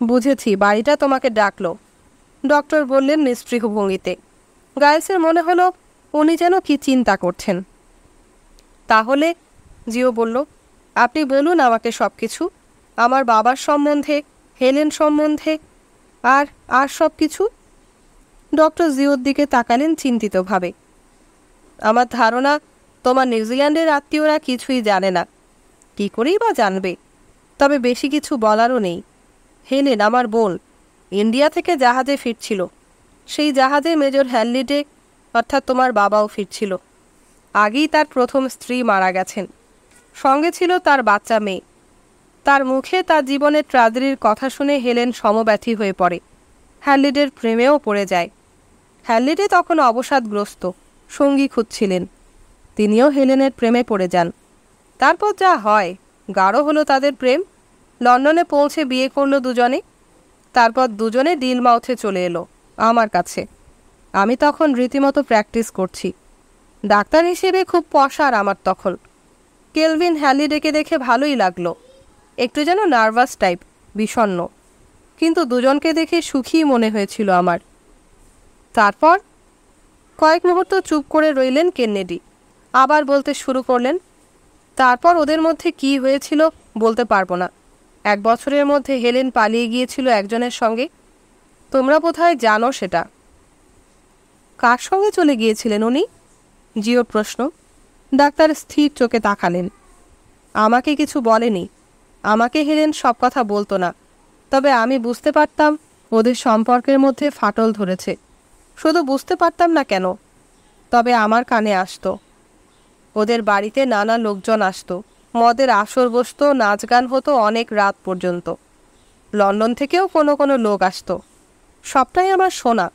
বুঝেছি, বাড়িটা তোমাকে ডাকলো, ডক্টর বললেন নিস্পৃহ ভঙ্গিতে। গাইলসের মনে হলো উনি যেন কি চিন্তা করছেন। তাহলে, জিও বলল, আপনি বলুন আমাকে সব কিছু, আমার বাবার সম্বন্ধে, হেলেন সম্বন্ধে, আর আর সব কিছু। ডক্টর জিওর দিকে তাকালেন চিন্তিতভাবে। আমার ধারণা তোমার নিউজিল্যান্ডের আত্মীয়রা কিছুই জানে না। কী করেই বা জানবে? তবে বেশি কিছু বলারও নেই। হেলেন আমার বোন ইন্ডিয়া থেকে জাহাজে ফিরছিল। সেই জাহাজে মেজর হ্যালিডে অর্থাৎ তোমার বাবাও ফিরছিল। আগেই তার প্রথম স্ত্রী মারা গেছেন। সঙ্গে ছিল তার বাচ্চা মেয়ে। তার মুখে তার জীবনের ট্র্যাজেডির কথা শুনে হেলেন সমব্যথী হয়ে পড়ে। হ্যালিডের প্রেমেও পড়ে যায়। হ্যালিডে তখন অবসাদগ্রস্ত, সঙ্গী খুঁজছিলেন। তিনিও হেলেনের প্রেমে পড়ে যান। তারপর যা হয়, গাঢ় হলো তাদের প্রেম। লন্ডনে পৌঁছে বিয়ে করলো দুজনে। তারপর দুজনে ডিলমাউথে চলে এলো আমার কাছে। আমি তখন রীতিমতো প্র্যাকটিস করছি। ডাক্তার হিসেবে খুব পসার আমার তখন। কেলভিন হ্যালিডেকে দেখে ভালোই লাগলো। একটু যেন নার্ভাস টাইপ, বিষণ্ণ, কিন্তু দুজনকে দেখে সুখী মনে হয়েছিল আমার। তারপর কয়েক মুহূর্ত চুপ করে রইলেন কেনেডি। আবার বলতে শুরু করলেন, তারপর ওদের মধ্যে কি হয়েছিল বলতে পারবো না। 1 বছরের মধ্যে হেলেন পালিয়ে গিয়েছিল একজনের সঙ্গে। তোমরা বোধহয় জানো সেটা। কার সঙ্গে চলে গিয়েছিলেন উনি? জিওর প্রশ্ন। ডাক্তার স্থির চোখে তাকালেন। আমাকে কিছু বলেনি। আমাকে হেলেন সব কথা বলতো না, তবে আমি বুঝতে পারতাম ওদের সম্পর্কের মধ্যে ফাটল ধরেছে। শুধু বুঝতে পারতাম না কেন, তবে আমার কানে আসতো। ওদের বাড়িতে নানা লোকজন আসতো, মদের আসর বসতো, নাচ গান হতো অনেক রাত পর্যন্ত। লন্ডন থেকেও কোনো কোনো লোক আসতো। সবটাই আমার শোনা।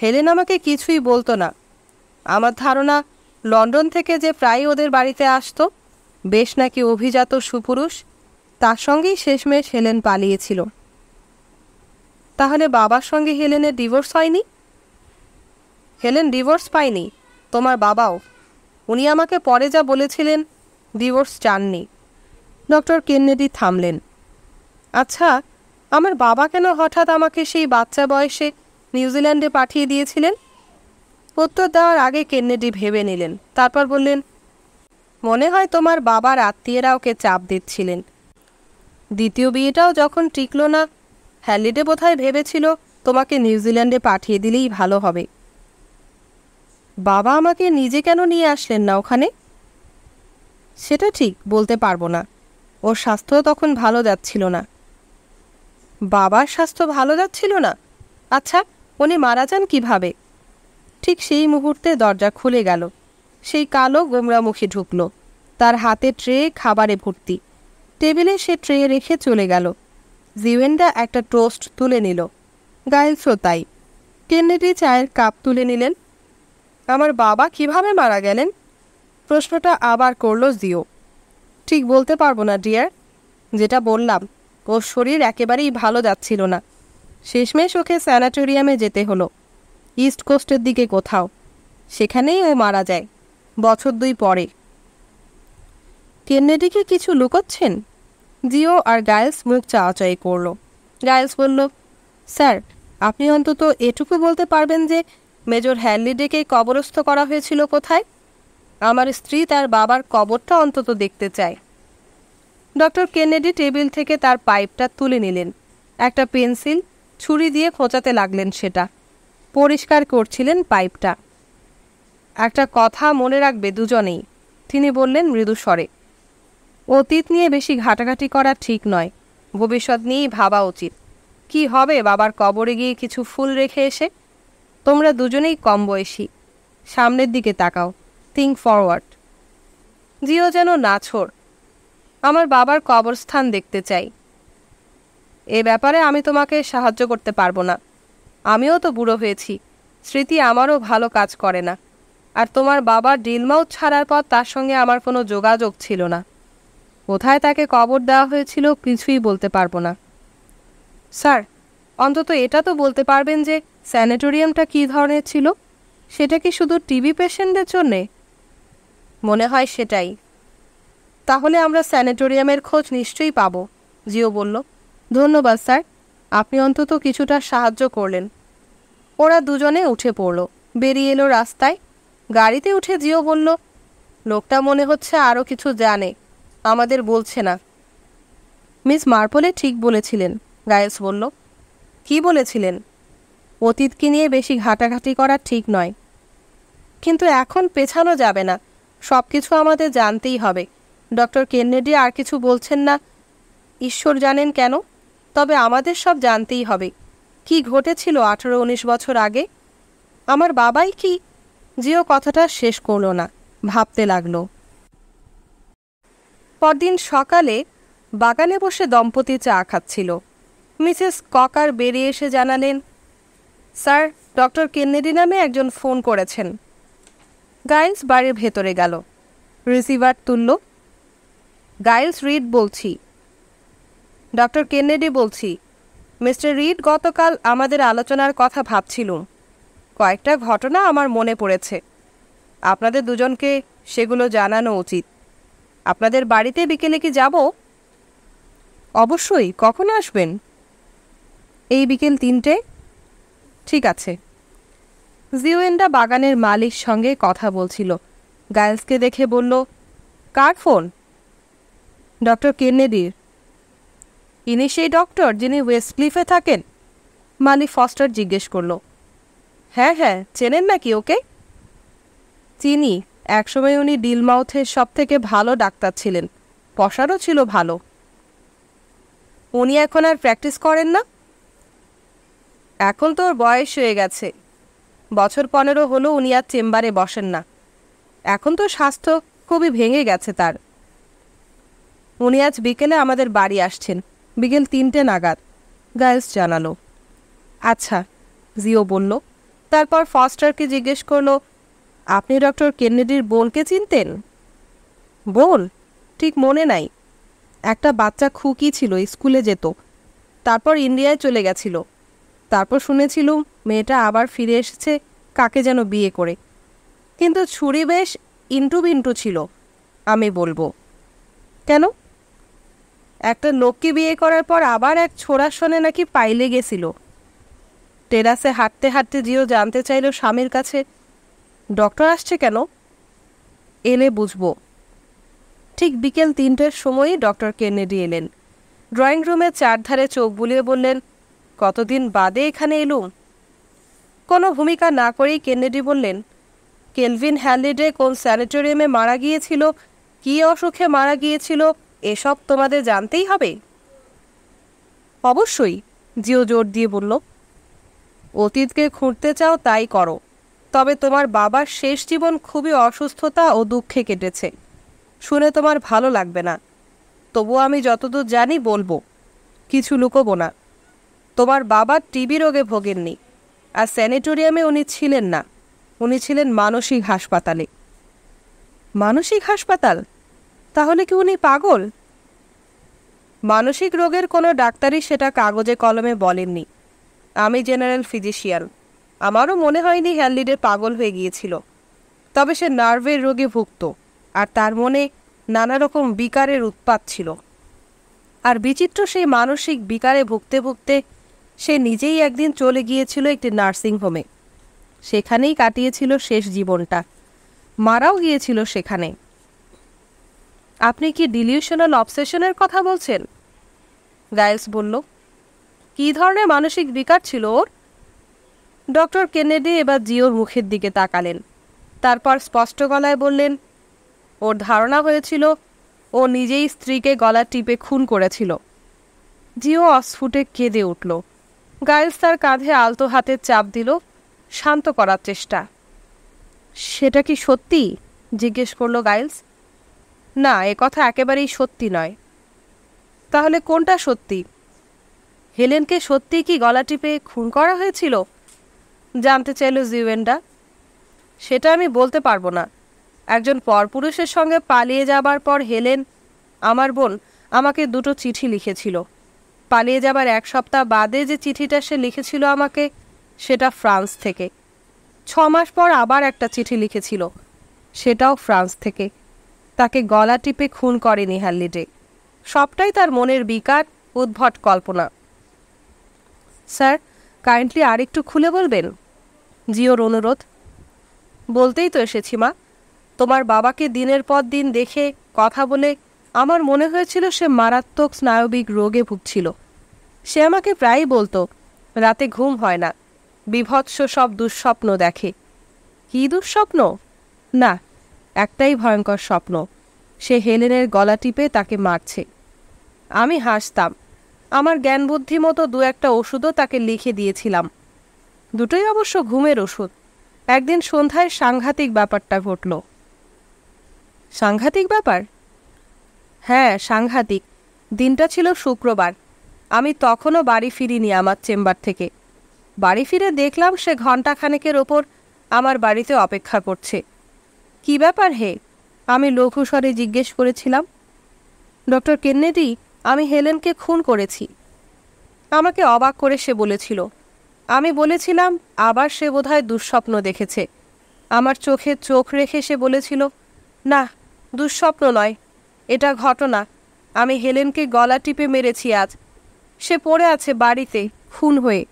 হেলেন আমাকে কিছুই বলতো না। আমার ধারণা, লন্ডন থেকে যে প্রায় ওদের বাড়িতে আসতো, বেশ নাকি অভিজাত সুপুরুষ, তার সঙ্গেই শেষমেশ হেলেন পালিয়েছিল। তাহলে বাবার সঙ্গে হেলেনের ডিভোর্স হয়নি? হেলেন ডিভোর্স পায়নি, তোমার বাবাও। উনি আমাকে পরে যা বলেছিলেন, ডিভোর্স চাননি। ডক্টর কেনেডি থামলেন। আচ্ছা, আমার বাবা কেন হঠাৎ আমাকে সেই বাচ্চা বয়সে নিউজিল্যান্ডে পাঠিয়ে দিয়েছিলেন? উত্তর দেওয়ার আগে কেনেডি ভেবে নিলেন। তারপর বললেন, মনে হয় তোমার বাবার আত্মীয়রা ওকে চাপ দিচ্ছিলেন। দ্বিতীয় বিয়েটাও যখন টিকল না, হ্যালিডে বোধহয় ভেবেছিল তোমাকে নিউজিল্যান্ডে পাঠিয়ে দিলেই ভালো হবে। বাবা আমাকে নিজে কেন নিয়ে আসলেন না ওখানে? সেটা ঠিক বলতে পারবো না। ওর স্বাস্থ্য তখন ভালো যাচ্ছিল না। বাবার স্বাস্থ্য ভালো যাচ্ছিল না? আচ্ছা, উনি মারা যান কিভাবে? ঠিক সেই মুহূর্তে দরজা খুলে গেল। সেই কালো গোমরামুখী ঢুকল। তার হাতে ট্রে খাবারে ভর্তি। টেবিলে সে ট্রে রেখে চলে গেল। জিওয়েন্ডা একটা টোস্ট তুলে নিল। গাইলসও তাই। কেনেডি চায়ের কাপ তুলে নিলেন। আমার বাবা কিভাবে মারা গেলেন? প্রশ্নটা আবার করল জিও। ঠিক বলতে পারবো না ডিয়ার। যেটা বললাম, ওর শরীর একেবারেই ভালো যাচ্ছিল না। শেষমেশ ওকে স্যানাটোরিয়ামে যেতে হলো, ইস্ট কোস্টের দিকে কোথাও। সেখানেই ও মারা যায় 2 বছর পরে। কেনেডিকে কিছু লুকোচ্ছেন? জিও আর গাইলস মুখ চাওয়াচাই করল। গাইলস বলল, স্যার, আপনি অন্তত এটুকু বলতে পারবেন যে মেজর হ্যালিডেকে কবরস্থ করা হয়েছিল কোথায়? আমার স্ত্রী তার বাবার কবরটা অন্তত দেখতে চায়। ডক্টর কেনেডি টেবিল থেকে তার পাইপটা তুলে নিলেন। একটা পেন্সিল ছুরি দিয়ে খোঁচাতে লাগলেন সেটা। পরিষ্কার করছিলেন পাইপটা। একটা কথা মনে রাখবে দুজনেই, তিনি বললেন মৃদু স্বরে। অতীত নিয়ে বেশি ঘাটাঘাটি করা ঠিক নয়। ভবিষ্যৎ নিয়েই ভাবা উচিত। কি হবে বাবার কবরে গিয়ে কিছু ফুল রেখে এসে? তোমরা দুজনেই কম বয়সী। সামনের দিকে তাকাও, থিঙ্ক ফরওয়ার্ড। জিও যেন নাছোড়। আমার বাবার কবরস্থান দেখতে চাই। এ ব্যাপারে আমি তোমাকে সাহায্য করতে পারবো না। আমিও তো বুড়ো হয়েছি, স্মৃতি আমারও ভালো কাজ করে না। আর তোমার বাবা ডিলমাউথ ছাড়ার পর তার সঙ্গে আমার কোনো যোগাযোগ ছিল না। কোথায় তাকে কবর দেওয়া হয়েছিল কিছুই বলতে পারবো না। স্যার, অন্তত এটা তো বলতে পারবেন যে স্যানিটোরিয়ামটা কী ধরনের ছিল? সেটা কি শুধু টিবি পেশেন্টদের জন্যে? মনে হয় সেটাই। তাহলে আমরা স্যানিটোরিয়ামের খোঁজ নিশ্চয়ই পাব, জিও বলল। ধন্যবাদ স্যার, আপনি অন্তত কিছুটা সাহায্য করলেন। ওরা দুজনে উঠে পড়ল, বেরিয়ে এলো রাস্তায়। গাড়িতে উঠে জিও বলল, লোকটা মনে হচ্ছে আরও কিছু জানে, আমাদের বলছে না। মিস মার্পলে ঠিক বলেছিলেন, গায়েলস বলল। কি বলেছিলেন? অতীতকে নিয়ে বেশি ঘাটাঘাটি করা ঠিক নয়। কিন্তু এখন পেছানো যাবে না, সব কিছু আমাদের জানতেই হবে। ডক্টর কেনেডি আর কিছু বলছেন না। ঈশ্বর জানেন কেন, তবে আমাদের সব জানতেই হবে। কি ঘটেছিল 18-19 বছর আগে? আমার বাবাই কি? জিও কথাটা শেষ করল না, ভাবতে লাগলো। পরদিন সকালে বাগানে বসে দম্পতি চা খাচ্ছিল। মিসেস ককার বেরিয়ে এসে জানালেন, স্যার, ডক্টর কেনেডি নামে একজন ফোন করেছেন। গাইলস বাড়ির ভেতরে গেল, রিসিভার তুলল। গাইলস, রিড বলছি। ডক্টর কেনেডি বলছি। মিস্টার রিড, গতকাল আমাদের আলোচনার কথা ভাবছিলুম। কয়েকটা ঘটনা আমার মনে পড়েছে। আপনাদের দুজনকে সেগুলো জানানো উচিত। আপনাদের বাড়িতে বিকেলে কি যাব? অবশ্যই। কখন আসবেন? এই বিকেল 3টে। ঠিক আছে। জিওয়েন্ডা বাগানের মালিক সঙ্গে কথা বলছিল। গাইলসকে দেখে বলল, কার ফোন? ডক্টর কেনেডির। ইনি সেই ডক্টর যিনি ওয়েস্টক্লিফে থাকেন? মালিক ফস্টার জিজ্ঞেস করল। হ্যাঁ হ্যাঁ, চেনেন নাকি ওকে? চিনি। একসময় উনি ডিলমাউথের সবথেকে ভালো ডাক্তার ছিলেন। পশারও ছিল ভালো। উনি এখন আর প্র্যাকটিস করেন না? এখন তো ওর বয়স হয়ে গেছে। বছর 15 হলো উনি আর চেম্বারে বসেন না। এখন তো স্বাস্থ্য খুবই ভেঙে গেছে তার। উনি আজ বিকেলে আমাদের বাড়ি আসছেন, বিকেল 3টে নাগাদ, গাইলস জানালো। আচ্ছা, জিও বলল। তারপর ফস্টারকে জিজ্ঞেস করলো, আপনি ডক্টর কেনেডির বোনকে চিনতেন? বোন? ঠিক মনে নাই। একটা বাচ্চা খুকি ছিল, স্কুলে যেত। তারপর ইন্ডিয়ায় চলে গেছিল। তারপর শুনেছিলুম মেয়েটা আবার ফিরে এসেছে কাকে যেন বিয়ে করে। কিন্তু ছুরি বেশ ইন্টু বিন্টু ছিল, আমি বলবো। কেন? একটা লোককে বিয়ে করার পর আবার এক ছোড়ার সনে নাকি পাইলে গেছিল। টেরাসে হাঁটতে হাঁটতে জিও জানতে চাইল স্বামীর কাছে, ডক্টর আসছে কেন? এলে বুঝবো। ঠিক বিকেল 3টের সময়ই ডক্টর কেনেডি এলেন। ড্রয়িং রুমের চারধারে চোখ বুলিয়ে বললেন, কতদিন বাদে এখানে এলুম। কোনো ভূমিকা না করেই কেনেডি বললেন, কেলভিন হ্যালিডে কোন স্যানিটোরিয়ামে মারা গিয়েছিল, কী অসুখে মারা গিয়েছিল, এসব তোমাদের জানতেই হবে। অবশ্যই, জিও জোর দিয়ে বলল। অতীতকে খুঁড়তে চাও তাই করো, তবে তোমার বাবার শেষ জীবন খুবই অসুস্থতা ও দুঃখে কেটেছে। শুনে তোমার ভালো লাগবে না, তবুও আমি যতদূর জানি বলবো, কিছু লুকোবো না। তোমার বাবা টিবি রোগে ভোগেননি, আর স্যানিটোরিয়ামে উনি ছিলেন না। উনি ছিলেন মানসিক হাসপাতালে। মানসিক হাসপাতাল? তাহলে কি উনি পাগল? মানসিক রোগের কোনো ডাক্তারই সেটা কাগজে কলমে বলেননি। আমি জেনারেল ফিজিশিয়ান, আমারও মনে হয়নি হ্যালিডে পাগল হয়ে গিয়েছিল। তবে সে নার্ভের রোগে ভুগত, আর তার মনে নানা রকম বিকারের উৎপাত ছিল। আর বিচিত্র সেই মানসিক বিকারে ভুগতে ভুগতে সে নিজেই একদিন চলে গিয়েছিল একটি নার্সিংহোমে। সেখানেই কাটিয়েছিল শেষ জীবনটা, মারাও গিয়েছিল সেখানে। আপনি কি ডিলিউশনাল অবসেশনের কথা বলছেন? গাইলস বলল। কী ধরনের মানসিক বিকার ছিল ওর? ডক্টর কেনেডি এবার জিওর মুখের দিকে তাকালেন। তারপর স্পষ্ট গলায় বললেন, ওর ধারণা হয়েছিল ও নিজেই স্ত্রীকে গলা টিপে খুন করেছিল। জিও অস্ফুটে কেঁদে উঠল। গাইলস তার কাঁধে আলতো হাতের চাপ দিল, শান্ত করার চেষ্টা। সেটা কি সত্যি? জিজ্ঞেস করলো গাইলস। না, এ কথা একেবারেই সত্যি নয়। তাহলে কোনটা সত্যি? হেলেনকে সত্যিই কি গলা টিপে খুন করা হয়েছিল? জানতে চাইল জিওয়েন্ডা। সেটা আমি বলতে পারবো না। একজন পরপুরুষের সঙ্গে পালিয়ে যাবার পর হেলেন, আমার বোন, আমাকে 2টো চিঠি লিখেছিল। পালিয়ে যাবার 1 সপ্তাহ বাদে যে চিঠিটা সে লিখেছিল আমাকে, সেটা ফ্রান্স থেকে। 6 মাস পর আবার একটা চিঠি লিখেছিল, সেটাও ফ্রান্স থেকে। তাকে গলা টিপে খুন করেনি হ্যালিডে। সবটাই তার মনের বিকার, উদ্ভট কল্পনা। স্যার, কাইন্ডলি আরেকটু খুলে বলবেন? জিওর অনুরোধ। বলতেই তো এসেছি মা। তোমার বাবাকে দিনের পর দিন দেখে, কথা বলে আমার মনে হয়েছিল সে মারাত্মক স্নায়বিক রোগে ভুগছিল। সে আমাকে প্রায়ই বলতো, রাতে ঘুম হয় না, বিভৎস সব দুঃস্বপ্ন দেখে। কী দুঃস্বপ্ন? না, একটাই ভয়ঙ্কর স্বপ্ন, সে হেলেনের গলা টিপে তাকে মারছে। আমি হাসতাম। আমার জ্ঞান বুদ্ধি মতো 2-1টা ওষুধও তাকে লিখে দিয়েছিলাম। দুটোই অবশ্য ঘুমের ওষুধ। একদিন সন্ধ্যায় সাংঘাতিক ব্যাপারটা ঘটল। সাংঘাতিক ব্যাপার? হ্যাঁ, সাংঘাতিক। দিনটা ছিল শুক্রবার। আমি তখনও বাড়ি ফিরিনি আমার চেম্বার থেকে। বাড়ি ফিরে দেখলাম সে ঘণ্টাখানেকের ওপর আমার বাড়িতে অপেক্ষা করছে। কি ব্যাপার হে? আমি লঘু স্বরে জিজ্ঞেস করেছিলাম। ডক্টর কেনেডি, আমি হেলেনকে খুন করেছি। আমাকে অবাক করে সে বলেছিল। আমি বলেছিলাম আবার সে বোধহয় দুঃস্বপ্ন দেখেছে। আমার চোখে চোখ রেখে সে বলেছিল, না, দুঃস্বপ্ন নয়, এটা ঘটনা। আমি হেলেনকে গলা টিপে মেরেছি আজ। সে পড়ে আছে বাড়িতে খুন হয়ে।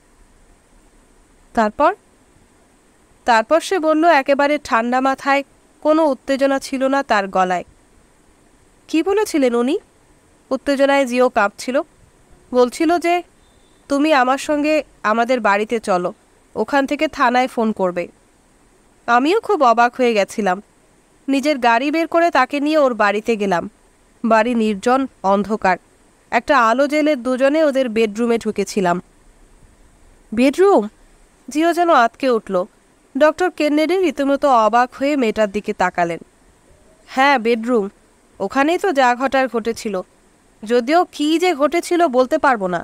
তারপর সে বলল একেবারে ঠান্ডা মাথায়, কোনো উত্তেজনা ছিল না তার গলায়। কি বলেছিলেন উনি? উত্তেজনায় জিও কাঁপছিল। বলছিল যে, তুমি আমার সঙ্গে আমাদের বাড়িতে চলো, ওখান থেকে থানায় ফোন করবে। আমিও খুব অবাক হয়ে গেছিলাম। নিজের গাড়ি বের করে তাকে নিয়ে ওর বাড়িতে গেলাম। বাড়ি নির্জন, অন্ধকার। একটা আলো জ্বেলে দুজনে ওদের বেডরুমে ঢুকেছিলাম। বেডরুম? জিও যেন আঁতকে উঠল। ডক্টর কেনেডি রীতিমতো অবাক হয়ে মেয়েটার দিকে তাকালেন। হ্যাঁ, বেডরুম। ওখানেই তো যা ঘটার ঘটেছিল। যদিও কী যে ঘটেছিল বলতে পারবো না,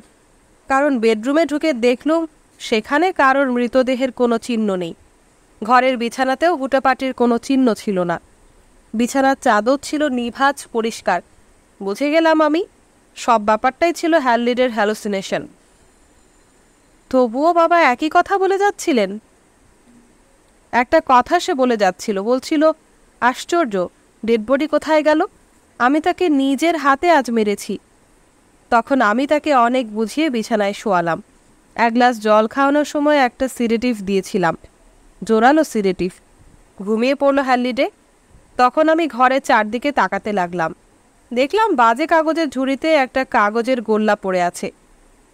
কারণ বেডরুমে ঢুকে দেখলুম সেখানে কারোর মৃতদেহের কোনো চিহ্ন নেই। ঘরের বিছানাতেও হুটাপাটির কোনো চিহ্ন ছিল না। বিছানার চাদর ছিল নিভাঁজ পরিষ্কার। বুঝে গেলাম আমি, সব ব্যাপারটাই ছিল হ্যালিডের হ্যালুসিনেশন। তবুও বাবা একই কথা বলে যাচ্ছিলেন। একটা কথা সে বলে যাচ্ছিল, বলছিল, আশ্চর্য, ডেড বডি কোথায় গেল? আমি তাকে নিজের হাতে আজ মেরেছি। তখন আমি তাকে অনেক বুঝিয়ে বিছানায় শোয়ালাম। এক গ্লাস জল খাওয়ানোর সময় একটা সিডেটিভ দিয়েছিলাম, জোরালো সিডেটিভ। ঘুমিয়ে পড়ল হ্যালিডে। তখন আমি ঘরের চারদিকে তাকাতে লাগলাম। দেখলাম বাজে কাগজের ঝুড়িতে একটা কাগজের গোল্লা পড়ে আছে।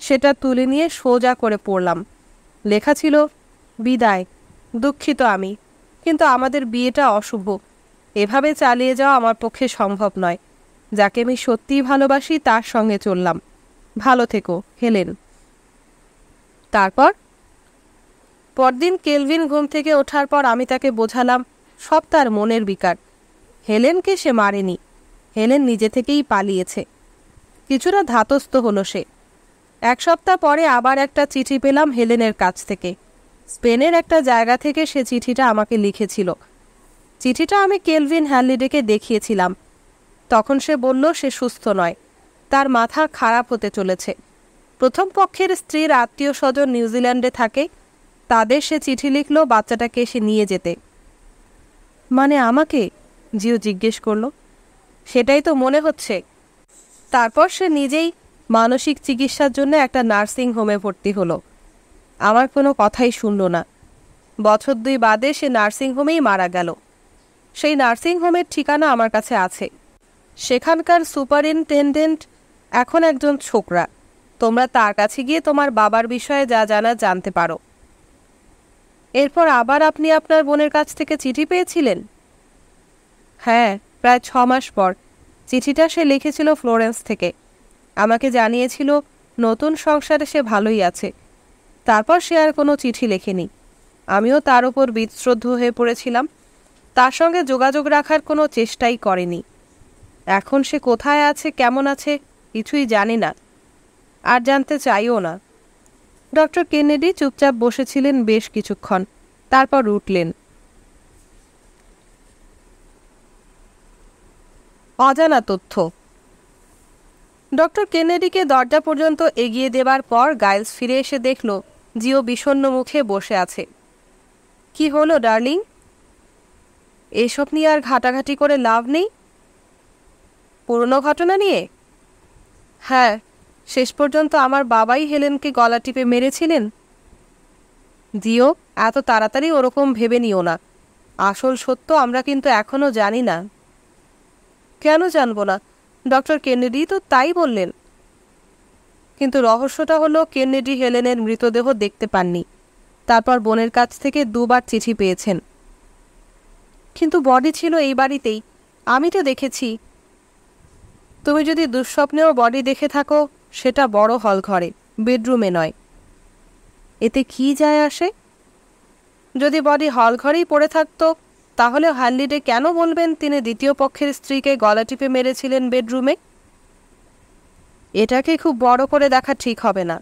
সেটা তুলে নিয়ে সোজা করে পড়লাম। লেখা ছিল, বিদায়, দুঃখিত আমি, কিন্তু আমাদের বিয়েটা অশুভ। এভাবে চালিয়ে যাওয়া আমার পক্ষে সম্ভব নয়। যাকে আমি সত্যিই ভালোবাসি তার সঙ্গে চললাম। ভালো থেকো, হেলেন। পরদিন কেলভিন ঘুম থেকে ওঠার পর আমি তাকে বোঝালাম সব তার মনের বিকার। হেলেনকে সে মারেনি, হেলেন নিজে থেকেই পালিয়েছে। কিছুটা ধাতস্থ হলো সে। এক সপ্তাহ পরে আবার একটা চিঠি পেলাম হেলেনের কাছ থেকে। স্পেনের একটা জায়গা থেকে সে চিঠিটা আমাকে লিখেছিল। চিঠিটা আমি কেলভিন হ্যালিডেকে দেখিয়েছিলাম। তখন সে বলল সে সুস্থ নয়, তার মাথা খারাপ হতে চলেছে। প্রথম পক্ষের স্ত্রীর আত্মীয় স্বজন নিউজিল্যান্ডে থাকে, তাদের সে চিঠি লিখল বাচ্চাটাকে সে নিয়ে যেতে। মানে আমাকে? জিও জিজ্ঞেস করল। সেটাই তো মনে হচ্ছে। তারপর সে নিজেই মানসিক চিকিৎসার জন্য একটা নার্সিং হোমে ভর্তি হলো। আমার কোনো কথাই শুনল না। বছর 2 বাদে সে নার্সিং হোমেই মারা গেল। সেই নার্সিং হোমের ঠিকানা আমার কাছে আছে। সেখানকার সুপারিনটেন্ডেন্ট এখন একজন ছোকরা। তোমরা তার কাছে গিয়ে তোমার বাবার বিষয়ে যা জানা জানতে পারো। এরপর আবার আপনি আপনার বোনের কাছ থেকে চিঠি পেয়েছিলেন? হ্যাঁ, প্রায় 6 মাস পর। চিঠিটা সে লিখেছিল ফ্লোরেন্স থেকে। আমাকে জানিয়েছিল নতুন সংসারে সে ভালোই আছে। তারপর সে আর কোনো চিঠি লেখেনি। আমিও তার উপর বিদ্রোহ হয়ে পড়েছিলাম। তার সঙ্গে যোগাযোগ রাখার কোনো চেষ্টাই করেনি। এখন সে কোথায় আছে, কেমন আছে, কিছুই জানি না, আর জানতে চাইও না। ডক্টর কেনেডি চুপচাপ বসেছিলেন বেশ কিছুক্ষণ, তারপর উঠলেন। অজানা তথ্য। ডক্টর কেনেডিকে দরজা পর্যন্ত এগিয়ে দেবার পর গাইলস ফিরে এসে দেখল জিও বিষণ্ণ মুখে বসে আছে। কি হলো ডার্লিং? এসব নিয়ে আর ঘাটাঘাটি করে লাভ নেই। পুরনো ঘটনা নিয়ে? হ্যাঁ, শেষ পর্যন্ত আমার বাবাই হেলেনকে গলা টিপে মেরেছিলেন। জিও, এত তাড়াতাড়ি ওরকম ভেবে নিও না। আসল সত্য আমরা কিন্তু এখনও জানি না। কেন জানবো না? ডক্টর কেনেডি তো তাই বললেন। কিন্তু রহস্যটা হলো কেনেডি হেলেনের মৃতদেহ দেখতে পাননি। তারপর বোনের কাছ থেকে 2 বার চিঠি পেয়েছেন। কিন্তু বডি ছিল এই বাড়িতেই, আমি তো দেখেছি। তুমি যদি দুঃস্বপ্নেও বডি দেখে থাকো, সেটা বড় হল ঘরে, বেডরুমে নয়। এতে কি যায় আসে? যদি বডি হল ঘরেই পড়ে থাকতো, তাহলে হ্যালিডে কেন বলবেন তিনি দ্বিতীয় পক্ষের স্ত্রীকে গলা টিপে মেরেছিলেন বেডরুমে? এটাকে খুব বড় করে দেখা ঠিক হবে না।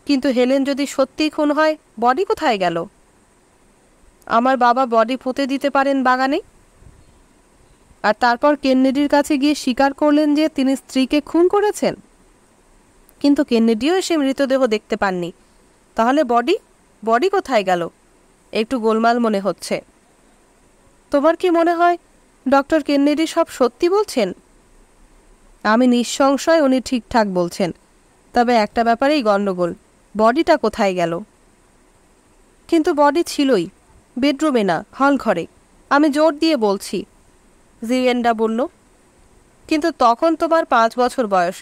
কিন্তু হেলেন যদি সত্যিই খুন হয়, বডি কোথায় গেল? আমার বাবা বডি পুঁতে দিতে পারেন বাগানে, আর তারপর কেনেডির কাছে গিয়ে স্বীকার করলেন যে তিনি স্ত্রীকে খুন করেছেন। কিন্তু কেনেডিও এসে মৃতদেহ দেখতে পাননি। তাহলে বডি বডি কোথায় গেল? একটু গোলমাল মনে হচ্ছে। তোমার কি মনে হয় ডক্টর কেনেডি সব সত্যি বলছেন? আমি নিঃসংশয় উনি ঠিকঠাক বলছেন, তবে একটা ব্যাপারেই গণ্ডগোল, বডিটা কোথায় গেল? কিন্তু বডি ছিলই, বেডরুমে না, হল ঘরে। আমি জোর দিয়ে বলছি, জিয়েন্ডা বলল। কিন্তু তখন তোমার 5 বছর বয়স।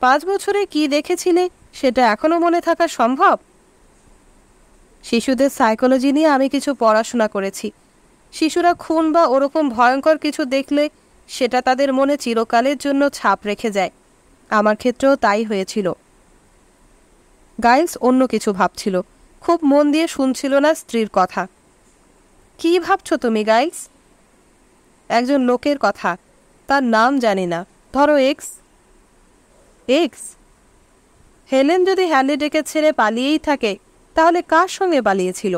5 বছরে কি দেখেছিলে সেটা এখনো মনে থাকা সম্ভব? শিশুদের সাইকোলজি নিয়ে আমি কিছু পড়াশোনা করেছি। শিশুরা খুন বা ওরকম ভয়ঙ্কর কিছু দেখলে সেটা তাদের মনে চিরকালের জন্য ছাপ রেখে যায়। আমার ক্ষেত্রেও তাই হয়েছিল। গাইলস অন্য কিছু ভাবছিল, খুব মন দিয়ে শুনছিল না স্ত্রীর কথা। কি ভাবছো তুমি গাইলস? একজন লোকের কথা, তার নাম জানি না, ধরো এক্স। এক্স? হেলেন যদি হ্যালিডেকে ছেড়ে পালিয়েই থাকে, তাহলে কার সঙ্গে পালিয়েছিল?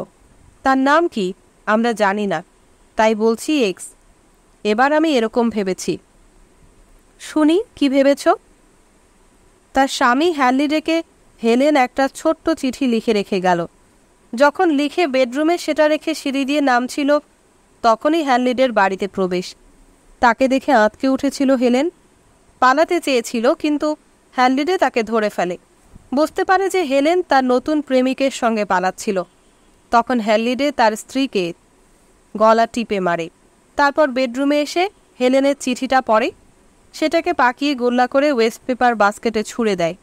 তার নাম কি আমরা জানি না, তাই বলছি এক্স। এবার আমি এরকম ভেবেছি। শুনি কি ভেবেছ? তার স্বামী হ্যালিডেকে হেলেন একটা ছোট্ট চিঠি লিখে রেখে গেল। যখন লিখে বেডরুমে সেটা রেখে সিঁড়ি দিয়ে নামছিল, তখনই হ্যালিডের বাড়িতে প্রবেশ। তাকে দেখে আঁতকে উঠেছিল হেলেন। পালাতে চেয়েছিল, কিন্তু হ্যালিডে তাকে ধরে ফেলে। বুঝতে পারে যে হেলেন তার নতুন প্রেমিকের সঙ্গে পালাচ্ছিল। তখন হ্যালিডে তার স্ত্রীকে গলা টিপে মারে। তারপর বেডরুমে এসে হেলেনের চিঠিটা পড়ে, সেটাকে পাকিয়ে গোল্লা করে ওয়েস্ট পেপার বাস্কেটে ছুঁড়ে দেয়।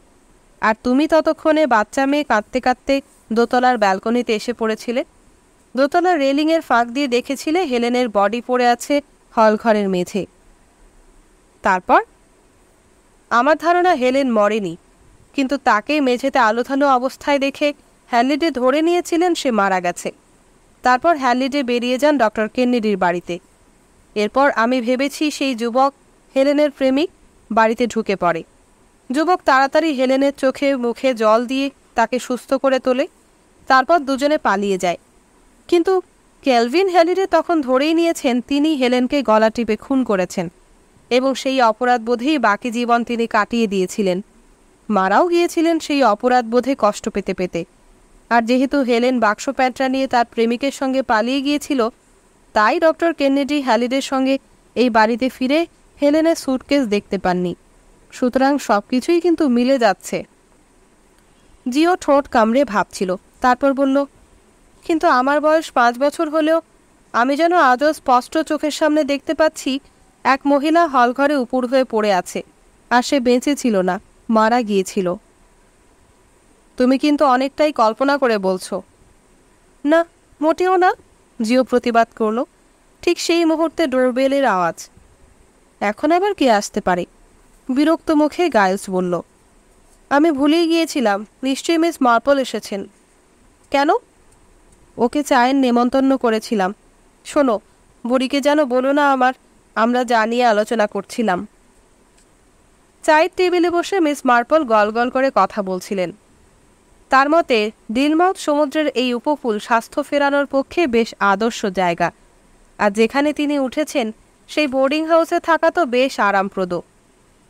আর তুমি ততক্ষণে বাচ্চা মেয়ে কাঁদতে কাঁদতে দোতলার ব্যালকনিতে এসে পড়েছিলে। দোতলার রেলিংয়ের ফাঁক দিয়ে দেখেছিলে হেলেনের বডি পড়ে আছে হল ঘরের মেঝে। তারপর আমার ধারণা হেলেন মরেনি, কিন্তু তাকে মেঝেতে আলোথালো অবস্থায় দেখে হ্যালিডে ধরে নিয়েছিলেন সে মারা গেছে। তারপর হ্যালিডে বেরিয়ে যান ডক্টর কেনেডির বাড়িতে। এরপর আমি ভেবেছি সেই যুবক হেলেনের প্রেমিক বাড়িতে ঢুকে পড়ে। যুবক তাড়াতাড়ি হেলেনের চোখে মুখে জল দিয়ে তাকে সুস্থ করে তোলে। তারপর দুজনে পালিয়ে যায়। কিন্তু ক্যালভিন হ্যালিডে তখন ধরেই নিয়েছেন তিনি হেলেনকে গলা টিপে খুন করেছেন, এবং সেই অপরাধবোধেই বাকি জীবন তিনি কাটিয়ে দিয়েছিলেন। মারাও গিয়েছিলেন সেই অপরাধবোধে কষ্ট পেতে পেতে। আর যেহেতু হেলেন বাক্স প্যাঁটরা নিয়ে তার প্রেমিকের সঙ্গে পালিয়ে গিয়েছিল, তাই ডক্টর কেনেডি হ্যালিডের সঙ্গে এই বাড়িতে ফিরে হেলেনের স্যুটকেস দেখতে পাননি। সুতরাং সব কিছুই কিন্তু মিলে যাচ্ছে। জিও ঠোঁট কামড়ে ভাবছিল, তারপর বলল, কিন্তু আমার বয়স 5 বছর হলেও আমি যেন আজও স্পষ্ট চোখের সামনে দেখতে পাচ্ছি এক মহিলা হলঘরে উপুড় হয়ে পড়ে আছে, আর সে বেঁচে ছিল না, মারা গিয়েছিল। তুমি কিন্তু অনেকটাই কল্পনা করে বলছো। না, মোটেও না, জিও প্রতিবাদ করল। ঠিক সেই মুহূর্তে ডোরবেলের আওয়াজ। এখন আবার কে আসতে পারে? বিরক্ত মুখে গাইলস বলল। আমি ভুলেই গিয়েছিলাম, নিশ্চয়ই মিস মার্পল এসেছেন। কেন? ওকে চায়ের নেমন্তন্ন করেছিলাম। শোনো, বুড়িকে যেন বলো না আমরা যা নিয়ে আলোচনা করছিলাম। চায়ের টেবিলে বসে মিস মার্পল গল গল করে কথা বলছিলেন। তার মতে ডিলমাউথ সমুদ্রের এই উপকূল স্বাস্থ্য ফেরানোর পক্ষে বেশ আদর্শ জায়গা, আর যেখানে তিনি উঠেছেন সেই বোর্ডিং হাউসে থাকা তো বেশ আরামপ্রদ।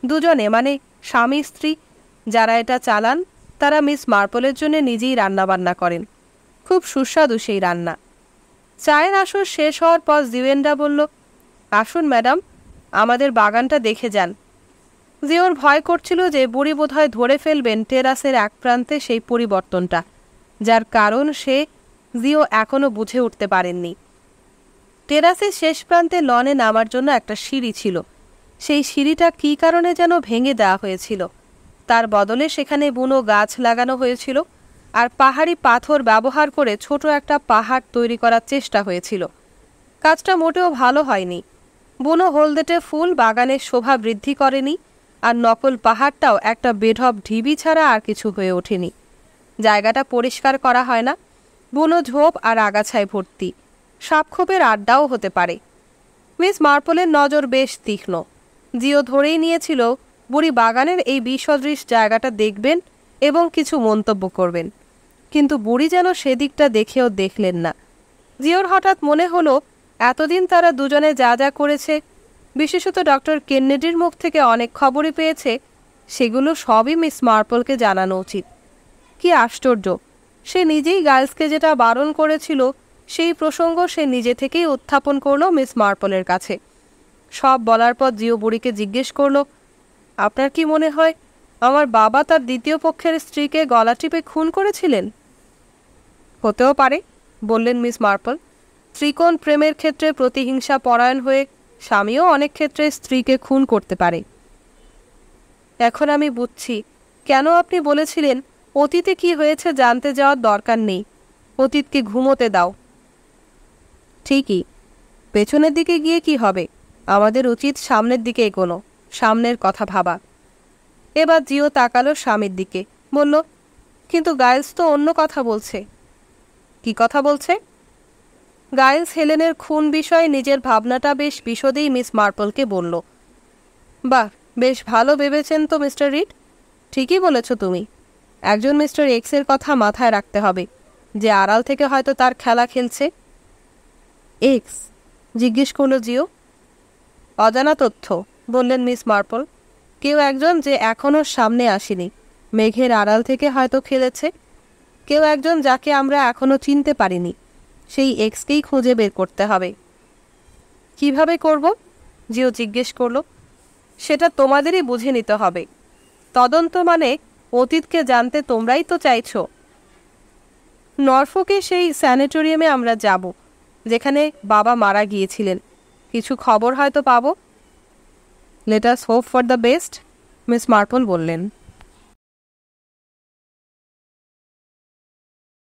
দুজনে, মানে স্বামী স্ত্রী যারা এটা চালান, তারা মিস মার্পলের জন্য নিজেই রান্নাবান্না করেন। খুব সুস্বাদু সেই রান্না। চায়ের আসর শেষ হওয়ার পর জিওয়েন্ডা বলল, আসুন ম্যাডাম, আমাদের বাগানটা দেখে যান। জিওর ভয় করছিল যে বুড়ি বোধহয় ধরে ফেলবেন টেরাসের এক প্রান্তে সেই পরিবর্তনটা, যার কারণ জিও এখনও বুঝে উঠতে পারেননি। টেরাসের শেষ প্রান্তে লনে নামার জন্য একটা সিঁড়ি ছিল। সেই সিঁড়িটা কী কারণে যেন ভেঙে দেওয়া হয়েছিল। তার বদলে সেখানে বুনো গাছ লাগানো হয়েছিল, আর পাহাড়ি পাথর ব্যবহার করে ছোট একটা পাহাড় তৈরি করার চেষ্টা হয়েছিল। কাজটা মোটেও ভালো হয়নি। বুনো হলদেটে ফুল বাগানের শোভা বৃদ্ধি করেনি, আর নকল পাহাড়টাও একটা বেঢপ ঢিবি ছাড়া আর কিছু হয়ে ওঠেনি। জায়গাটা পরিষ্কার করা হয় না, বুনো ঝোপ আর আগাছায় ভর্তি। সাপখোপের আড্ডাও হতে পারে। মিস মার্পলের নজর বেশ তীক্ষ্ণ। জিও ধরেই নিয়েছিল বুড়ি বাগানের এই বিসদৃশ জায়গাটা দেখবেন এবং কিছু মন্তব্য করবেন। কিন্তু বুড়ি যেন সেদিকটা দেখেও দেখলেন না। জিওর হঠাৎ মনে হলো এতদিন তারা দুজনে যা যা করেছে, বিশেষত ডক্টর কেনেডির মুখ থেকে অনেক খবরই পেয়েছে, সেগুলো সবই মিস মার্পলকে জানানো উচিত। কি আশ্চর্য, সে নিজেই গার্লসকে যেটা বারণ করেছিল সেই প্রসঙ্গ সে নিজে থেকেই উত্থাপন করলো মিস মার্পলের কাছে। সব বলার পর জিও বুড়িকে জিজ্ঞেস করলো, আপনার কি মনে হয় আমার বাবা তার দ্বিতীয় পক্ষের স্ত্রীকে গলা টিপে খুন করেছিলেন? হতেও পারে, বললেন মিস মার্পল। ত্রিকোণ প্রেমের ক্ষেত্রে প্রতিহিংসা পরায়ণ হয়ে স্বামীও অনেক ক্ষেত্রে স্ত্রীকে খুন করতে পারে। এখন আমি বুঝছি কেন আপনি বলেছিলেন অতীতে কি হয়েছে জানতে যাওয়ার দরকার নেই, অতীতকে ঘুমোতে দাও। ঠিকই, পেছনের দিকে গিয়ে কি হবে? আমাদের উচিত সামনের দিকে এগোনো, সামনের কথা ভাবা। এবার জিও তাকালো স্বামীর দিকে, বলল, কিন্তু গাইলস তো অন্য কথা বলছে। কি কথা বলছে? গাইলস হেলেনের খুন বিষয়ে নিজের ভাবনাটা বেশ বিশদেই মিস মার্পলকে বলল। বাহ, বেশ ভালো ভেবেছেন তো মিস্টার রিড। ঠিকই বলেছ তুমি। একজন মিস্টার এক্সের কথা মাথায় রাখতে হবে, যে আড়াল থেকে হয়তো তার খেলা খেলছে। এক্স? জিজ্ঞেস করল জিও। অজানা তথ্য, বললেন মিস মার্পল। কেউ একজন যে এখনও সামনে আসেনি, মেঘের আড়াল থেকে হয়তো খেলেছে। কেউ একজন যাকে আমরা এখনও চিনতে পারিনি। সেই এক্সকেই খুঁজে বের করতে হবে। কিভাবে করব? জিও জিজ্ঞেস করল। সেটা তোমাদেরই বুঝে নিতে হবে। তদন্ত মানে অতীতকে জানতে তোমরাই তো চাইছো। নরফোকে সেই স্যানিটোরিয়ামে আমরা যাব, যেখানে বাবা মারা গিয়েছিলেন। কিছু খবর হয়তো পাবো। Let us hope for the best, miss Marple বললেন।